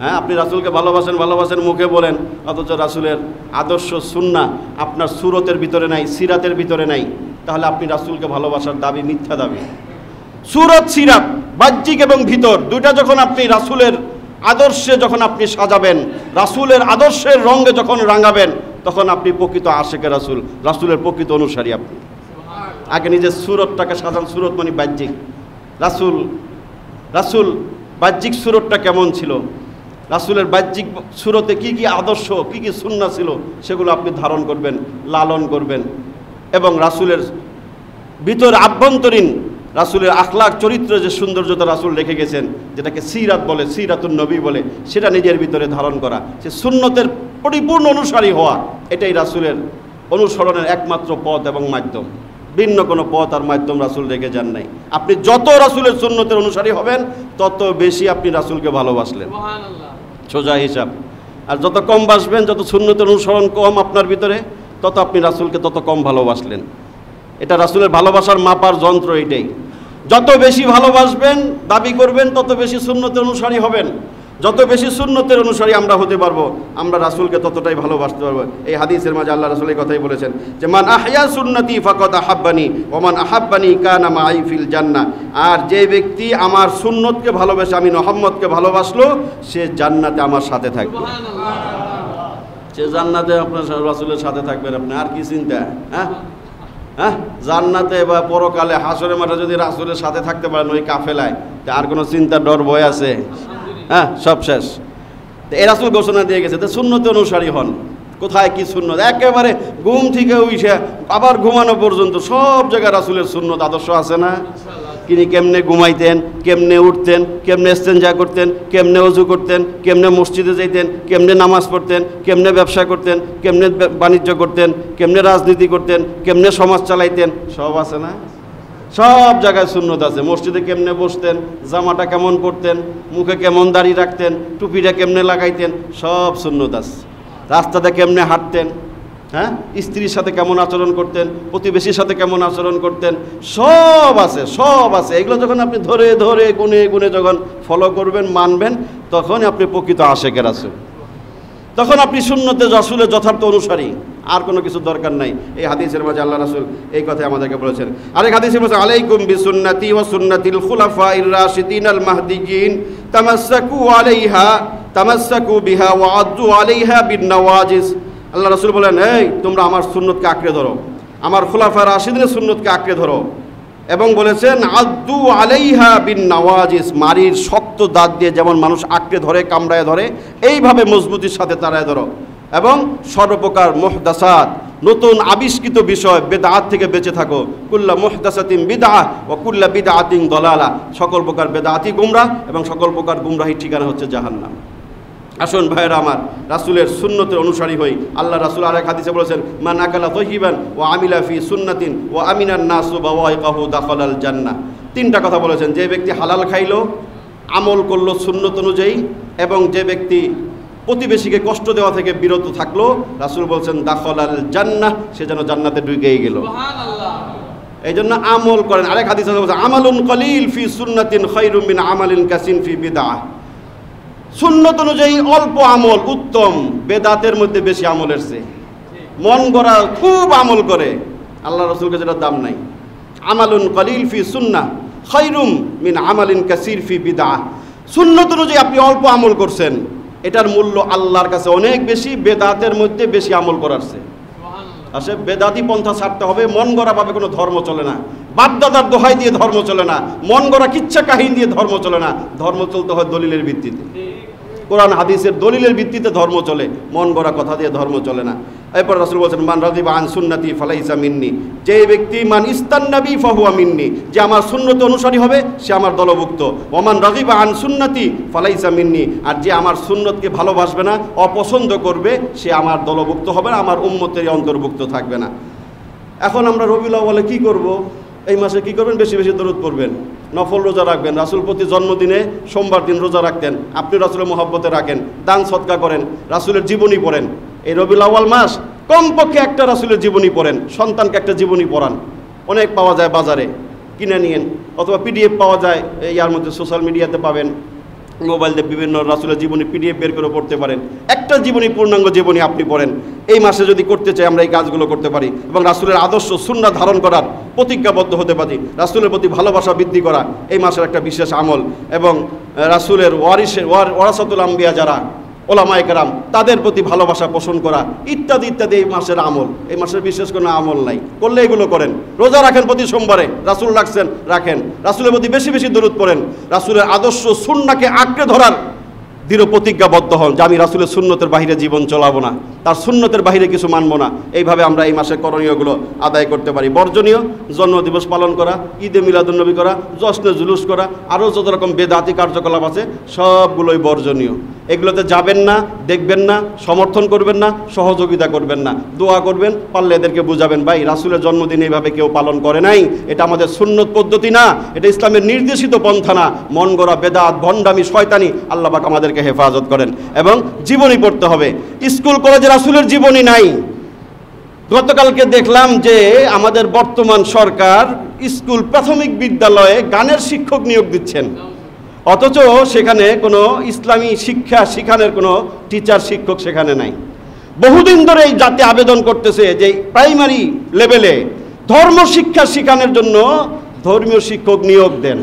হ্যাঁ, আপনি রাসূলকে ভালোবাসেন মুখে বলেন, অথচ রাসূলের আদর্শ সুন্নাহ আপনার সুরতের ভিতরে নাই, সিরাতের ভিতরে নাই, তাহলে আপনি রাসূলকে ভালোবাসার দাবি মিথ্যা দাবি। সুরত সিরাত, বাহ্যিক এবং ভিতর, দুইটা যখন আপনি রাসূলের আদর্শে যখন আপনি সাজাবেন, রাসূলের আদর্শের রঙে যখন রাঙাবেন, তখন আপনি প্রকৃত আশিকে রাসূল, রাসূলের প্রকৃত অনুসারী আপনি। আগে নিজের সুরতটাকে সাজান, সুরত মানে বাহ্যিক। রাসূল বাহ্যিক সুরতটা কেমন ছিল, রাসূলের বাহ্যিক সুরতে কি কি আদর্শ, কি কি সুন্নাহ ছিল, সেগুলো আপনি ধারণ করবেন, লালন করবেন। এবং রাসূলের ভিতর আভ্যন্তরীণ রাসূলের আখলাক চরিত্র যে সৌন্দর্যতা রাসূল রেখে গেছেন, যেটাকে সিরাত বলে, সিরাতুন নবী বলে, সেটা নিজের ভিতরে ধারণ করা, সে সুন্নতের পরিপূর্ণ অনুসারী হওয়া, এটাই রাসূলের অনুসরণের একমাত্র পথ এবং মাধ্যম। ভিন্ন কোনো পথ আর মাধ্যম রাসূল রেখে যান নাই। আপনি যত রাসূলের সুন্নতের অনুসারী হবেন, তত বেশি আপনি রাসূলকে ভালোবাসলেন, সুবহানাল্লাহ, সোজা হিসাব। আর যত কম বাসবেন, যত সুন্নতের অনুসরণ কম আপনার ভিতরে, তত আপনি রাসূলকে তত কম ভালোবাসলেন। এটা রাসূলের ভালোবাসার মাপার যন্ত্র এটাই। যত বেশি ভালোবাসবেন, দাবি করবেন, তত বেশি সুন্নতের অনুসারী হবেন। যত বেশি সুন্নতের অনুসারী আমরা হতে পারবো, আমরা রাসূলকে ততটাই ভালোবাসতে পারবো। এই হাদিসের মাঝে আল্লাহ রাসূল এই কথাই বলেছেন যে মান আহইয়া সুন্নতি ফাকাদ আহাব্বানি ওয়া মান আহাব্বানি কানা মাই ফিল জান্নাহ। আর যে ব্যক্তি আমার সুন্নতকে ভালোবাসে, আমি মুহাম্মদকে ভালোবাসলো, সে জান্নাতে আমার সাথে থাকবে। সুবহানাল্লাহ। সে জান্নাতে আপনার রাসূলের সাথে থাকবেন, আপনি আর কি চিন্তা? হ্যাঁ, জান্নাতে বা পরকালে হাসরের মাঠে যদি রাসূলের সাথে থাকতে পারেন ওই কাফেলায়, আর কোনো চিন্তার ডর ভয় আছে? হ্যাঁ, সব শেষ। তো এই রাসূল ঘোষণা দিয়ে গেছে যে সুন্নতে অনুসারী হন। কোথায় কি সুন্নত, একেবারে ঘুম থেকে উঠে আবার ঘুমানো পর্যন্ত সব জায়গায় রাসূলের সুন্নত আদর্শ আছে না? তিনি কেমনে ঘুমাইতেন, কেমনে উঠতেন, কেমনে ইস্তেনজা করতেন, কেমনে ওযু করতেন, কেমনে মসজিদে যাইতেন, কেমনে নামাজ পড়তেন, কেমনে ব্যবসা করতেন, কেমনে বাণিজ্য করতেন, কেমনে রাজনীতি করতেন, কেমনে সমাজ চালাইতেন, সব আছে না? সব জায়গায় সুন্নত আছে। মসজিদে কেমনে বসতেন, জামাটা কেমন পরতেন, মুখে কেমন দাড়ি রাখতেন, টুপিটা কেমনে লাগাইতেন, সব সুন্নত আছে। রাস্তাতে কেমনে হাঁটতেন, হ্যাঁ, স্ত্রীর সাথে কেমন আচরণ করতেন, প্রতিবেশীর সাথে কেমন আচরণ করতেন, সব আছে, সব আছে। এগুলো যখন আপনি ধরে ধরে গুনে গুনে যখন ফলো করবেন, মানবেন, তখন আপনি প্রকৃত আশিকে রাসূল, তখন আপনি সুন্নতে রাসূলের যথার্থ অনুসারী। আর কোনো কিছু দরকার নাই। এই হাদিসের মাঝে আল্লাহ রাসূল এই কথা আমাদেরকে বলেছেন। আরেক হাদিসে বলেছেন আলাইকুম বিসুন্নতি ওয়া সুন্নাতিল খুলাফাইর রাশিদিনাল মাহদিয়িন তামাসসাকু বিহা ওয়া আদ্দু আলাইহা বিন-নওয়াজিস। আল্লাহ রাসূল বলেন, এই তোমরা আমার সুন্নতকে আঁকড়ে ধরো, আমার খুলাফায়ে রাশিদিনের সুন্নতকে আঁকড়ে ধরো। এবং বলেছেন আদ্দু আলাইহা বিন-নওয়াজিস, মারির শক্ত দাঁত দিয়ে যেমন মানুষ আঁকড়ে ধরে, কামড়ায় ধরে, এইভাবে মজবুতির সাথে তাড়ায় ধরো। এবং সর্বপ্রকার মুহদাসাত, নতুন আবিষ্কৃত বিষয়, বেদাত থেকে বেঁচে থাকো। কুল্লা মুহদাসাতিন বিদআহ ওয়া কুল্লা বিদআতিন দালালা, সকল প্রকার বেদাতি গুমরাহ এবং সকল প্রকার গুমরাহির ঠিকানা হচ্ছে জাহান্নাম। আসুন ভাইয়েরা আমার, রাসূলের সুন্নতের অনুসারী হই। আল্লাহ রাসূল আরেক হাদিসে বলেছেন মান আকালা তাইয়িবান ওয়া আমিলা ফি সুন্নাতিন ওয়া আমিনান নাসু বাওয়াইকাহু দাখালাল জান্নাহ। তিনটা কথা বলেছেন, যে ব্যক্তি হালাল খাইলো, আমল করলো সুন্নত অনুযায়ী, এবং যে ব্যক্তি প্রতিবেশীকে কষ্ট দেওয়া থেকে বিরত থাকলো, রাসূল বলছেন দাখালাল জান্নাহ, সে যেন জান্নাতে ঢুকেই গেল। সুবহানাল্লাহ। এই জন্য আমল করেন। আরেক হাদিসে বলেছেন আমালুন কলিল ফি সুন্নাতিন খায়রুম মিন আমালিন কাসিন ফি বিদআহ। সুন্নত অনুযায়ী অল্প আমল উত্তম, বেদাতের মধ্যে বেশি আমল এসছে। মন গড়া খুব আমল করে, আল্লাহ রসুলকে যেটা দাম নাই। আমালুন কলিল ফি সুন্নাহ খায়রুম মিন আমালিন কাসীর ফি বিদআহ। সুন্নত অনুযায়ী আপনি অল্প আমল করছেন, এটার মূল্য আল্লাহর কাছে অনেক বেশি বেদাতের মধ্যে বেশি আমল করারছে। আসলে বেদাতি পন্থা ছাড়তে হবে। মন গড়া ভাবে কোনো ধর্ম চলে না, বাপদাদার দোহাই দিয়ে ধর্ম চলে না, মন গড়া কিচ্ছা কাহিনী দিয়ে ধর্ম চলে না। ধর্ম চলতে হয় দলিলের ভিত্তিতে, কোরআন হাদিসের দলিলের ভিত্তিতে ধর্ম চলে, মন গড়া কথা দিয়ে ধর্ম চলে না। এরপর রাসূল বলেছেন মান রাদিবা আন সুন্নতি ফালাইসা মিন্নি, যে ব্যক্তি মান ইস্তান্নাবি ফাহুয়া মিন্নি, যে আমার সুন্নত অনুসারী হবে সে আমার দলভুক্ত। ওমান রাদিবা আন সুন্নতি ফালাইসা মিন্নি, আর যে আমার সুন্নতকে ভালোবাসবে না, অপছন্দ করবে, সে আমার দলভুক্ত হবে না, আমার উম্মতের অন্তর্ভুক্ত থাকবে না। এখন আমরা রবিউল আউয়ালে কি করব? এই মাসে কি করবেন? বেশি বেশি দরুদ পড়বেন, নফল রোজা রাখবেন। রাসূল প্রতি জন্মদিনে সোমবার দিন রোজা রাখতেন, আপনি রাসূলের মহব্বতে রাখেন, দান সদকা করেন, রাসূলের জীবনী পড়েন। এই রবিউল আউয়াল মাস কমপক্ষে একটা রাসূলের জীবনী পড়েন, সন্তানকে একটা জীবনী পড়ান। অনেক পাওয়া যায় বাজারে, কিনে নিয়েন, অথবা পিডিএফ পাওয়া যায়, ইয়ার মধ্যে সোশ্যাল মিডিয়াতে পাবেন, মোবাইল দিয়ে বিভিন্ন রাসূলের জীবনী পিডিএফ বের করে পড়তে পারেন। একটা জীবনী, পূর্ণাঙ্গ জীবনী আপনি পড়েন। এই মাসে যদি করতে চাই আমরা এই কাজগুলো করতে পারি, এবং রাসূলের আদর্শ সুন্নাহ ধারণ করার প্রতিজ্ঞাবদ্ধ হতে পারি, রাসূলের প্রতি ভালোবাসা বৃদ্ধি করা এই মাসের একটা বিশেষ আমল। এবং রাসূলের ওয়ারাসাতুল আম্বিয়া যারা ওলামায়ে কেরাম, তাদের প্রতি ভালোবাসা পোষণ করা ইত্যাদি ইত্যাদি এই মাসের আমল। এই মাসের বিশেষ কোনো আমল নাই, করলে এগুলো করেন। রোজা রাখেন প্রতি সোমবারে, রাসূল রাখছেন রাখেন, রাসূলের প্রতি বেশি বেশি দরুদ পড়েন, রাসূলের আদর্শ সুন্নাহকে আঁকড়ে ধরার দৃঢ় প্রতিজ্ঞাবদ্ধ হন যে আমি রাসূলের সুন্নতের বাহিরে জীবন চলাবো না, তার সুন্নতের বাহিরে কিছু মানবো না। এইভাবে আমরা এই মাসের করণীয়গুলো আদায় করতে পারি। বর্জনীয় জন্মদিবস পালন করা, ঈদে মিলাদুন্নবী করা, জশ্নে জুলুস করা, আরও যত রকম বেদাতি কার্যকলাপ আছে সবগুলোই বর্জনীয়। এগুলোতে যাবেন না, দেখবেন না, সমর্থন করবেন না, সহযোগিতা করবেন না, দোয়া করবেন, পারলে এদেরকে বুঝাবেন ভাই রাসূলের জন্মদিন এইভাবে কেউ পালন করে নাই, এটা আমাদের সুন্নত পদ্ধতি না, এটা ইসলামের নির্দেশিত পন্থা না, মন গড়া বেদাত ভণ্ডামি শয়তানি। আল্লাহ পাক আমাদেরকে হেফাজত করেন। এবং জীবনী পড়তে হবে। স্কুল কলেজে রাসূলের জীবনী নাই। গতকালকে দেখলাম যে আমাদের বর্তমান সরকার স্কুল প্রাথমিক বিদ্যালয়ে গানের শিক্ষক নিয়োগ দিচ্ছেন, অথচ সেখানে কোনো ইসলামী শিক্ষা শিখানোর কোনো টিচার শিক্ষক সেখানে নাই। বহুদিন ধরে এই জাতি আবেদন করতেছে যে প্রাইমারি লেভেলে ধর্ম শিক্ষা শিখানোর জন্য ধর্মীয় শিক্ষক নিয়োগ দেন।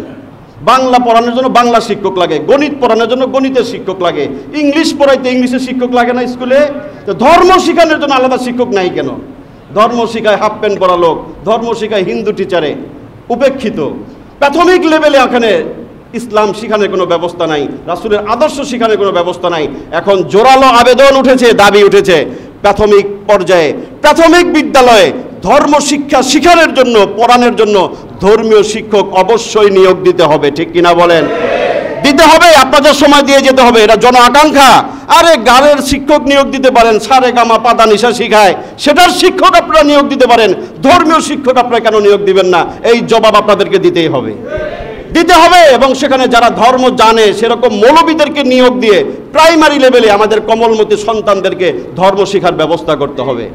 বাংলা পড়ানোর জন্য বাংলা শিক্ষক লাগে, গণিত পড়ানোর জন্য গণিতের শিক্ষক লাগে, ইংলিশ পড়াইতে ইংলিশের শিক্ষক লাগে না স্কুলে? তো ধর্ম শিখানোর জন্য আলাদা শিক্ষক নাই কেন? ধর্ম শিখায় হাফ প্যান্ট পরা লোক, ধর্ম শিখায় হিন্দু টিচারে উপেক্ষিত। প্রাথমিক লেভেলে এখানে ইসলাম শিখানোর কোনো ব্যবস্থা নাই, রাসূলের আদর্শ শিখানোর কোনো ব্যবস্থা নাই। এখন জোরালো আবেদন উঠেছে, দাবি উঠেছে প্রাথমিক পর্যায়ে, প্রাথমিক বিদ্যালয়ে ধর্ম শিক্ষা শিখানোর জন্য, পড়ানোর জন্য ধর্মীয় শিক্ষক অবশ্যই নিয়োগ দিতে হবে। ঠিক কিনা বলেন? দিতে হবে, আপনাদের সময় দিয়ে যেতে হবে, এটা জন আকাঙ্ক্ষা। আরে গানের শিক্ষক নিয়োগ দিতে পারেন, সারে গামা পাদা নিশা শিখায়, সেটার শিক্ষক আপনারা নিয়োগ দিতে পারেন, ধর্মীয় শিক্ষক আপনারা কেন নিয়োগ দিবেন না? এই জবাব আপনাদেরকে দিতেই হবে, দিতে হবে। এবং সেখানে যারা ধর্ম জানে সেরকম মৌলবীদেরকে নিয়োগ দিয়ে প্রাইমারি লেভেলে আমাদের কোমলমতি সন্তানদেরকে ধর্ম শিক্ষার ব্যবস্থা করতে হবে।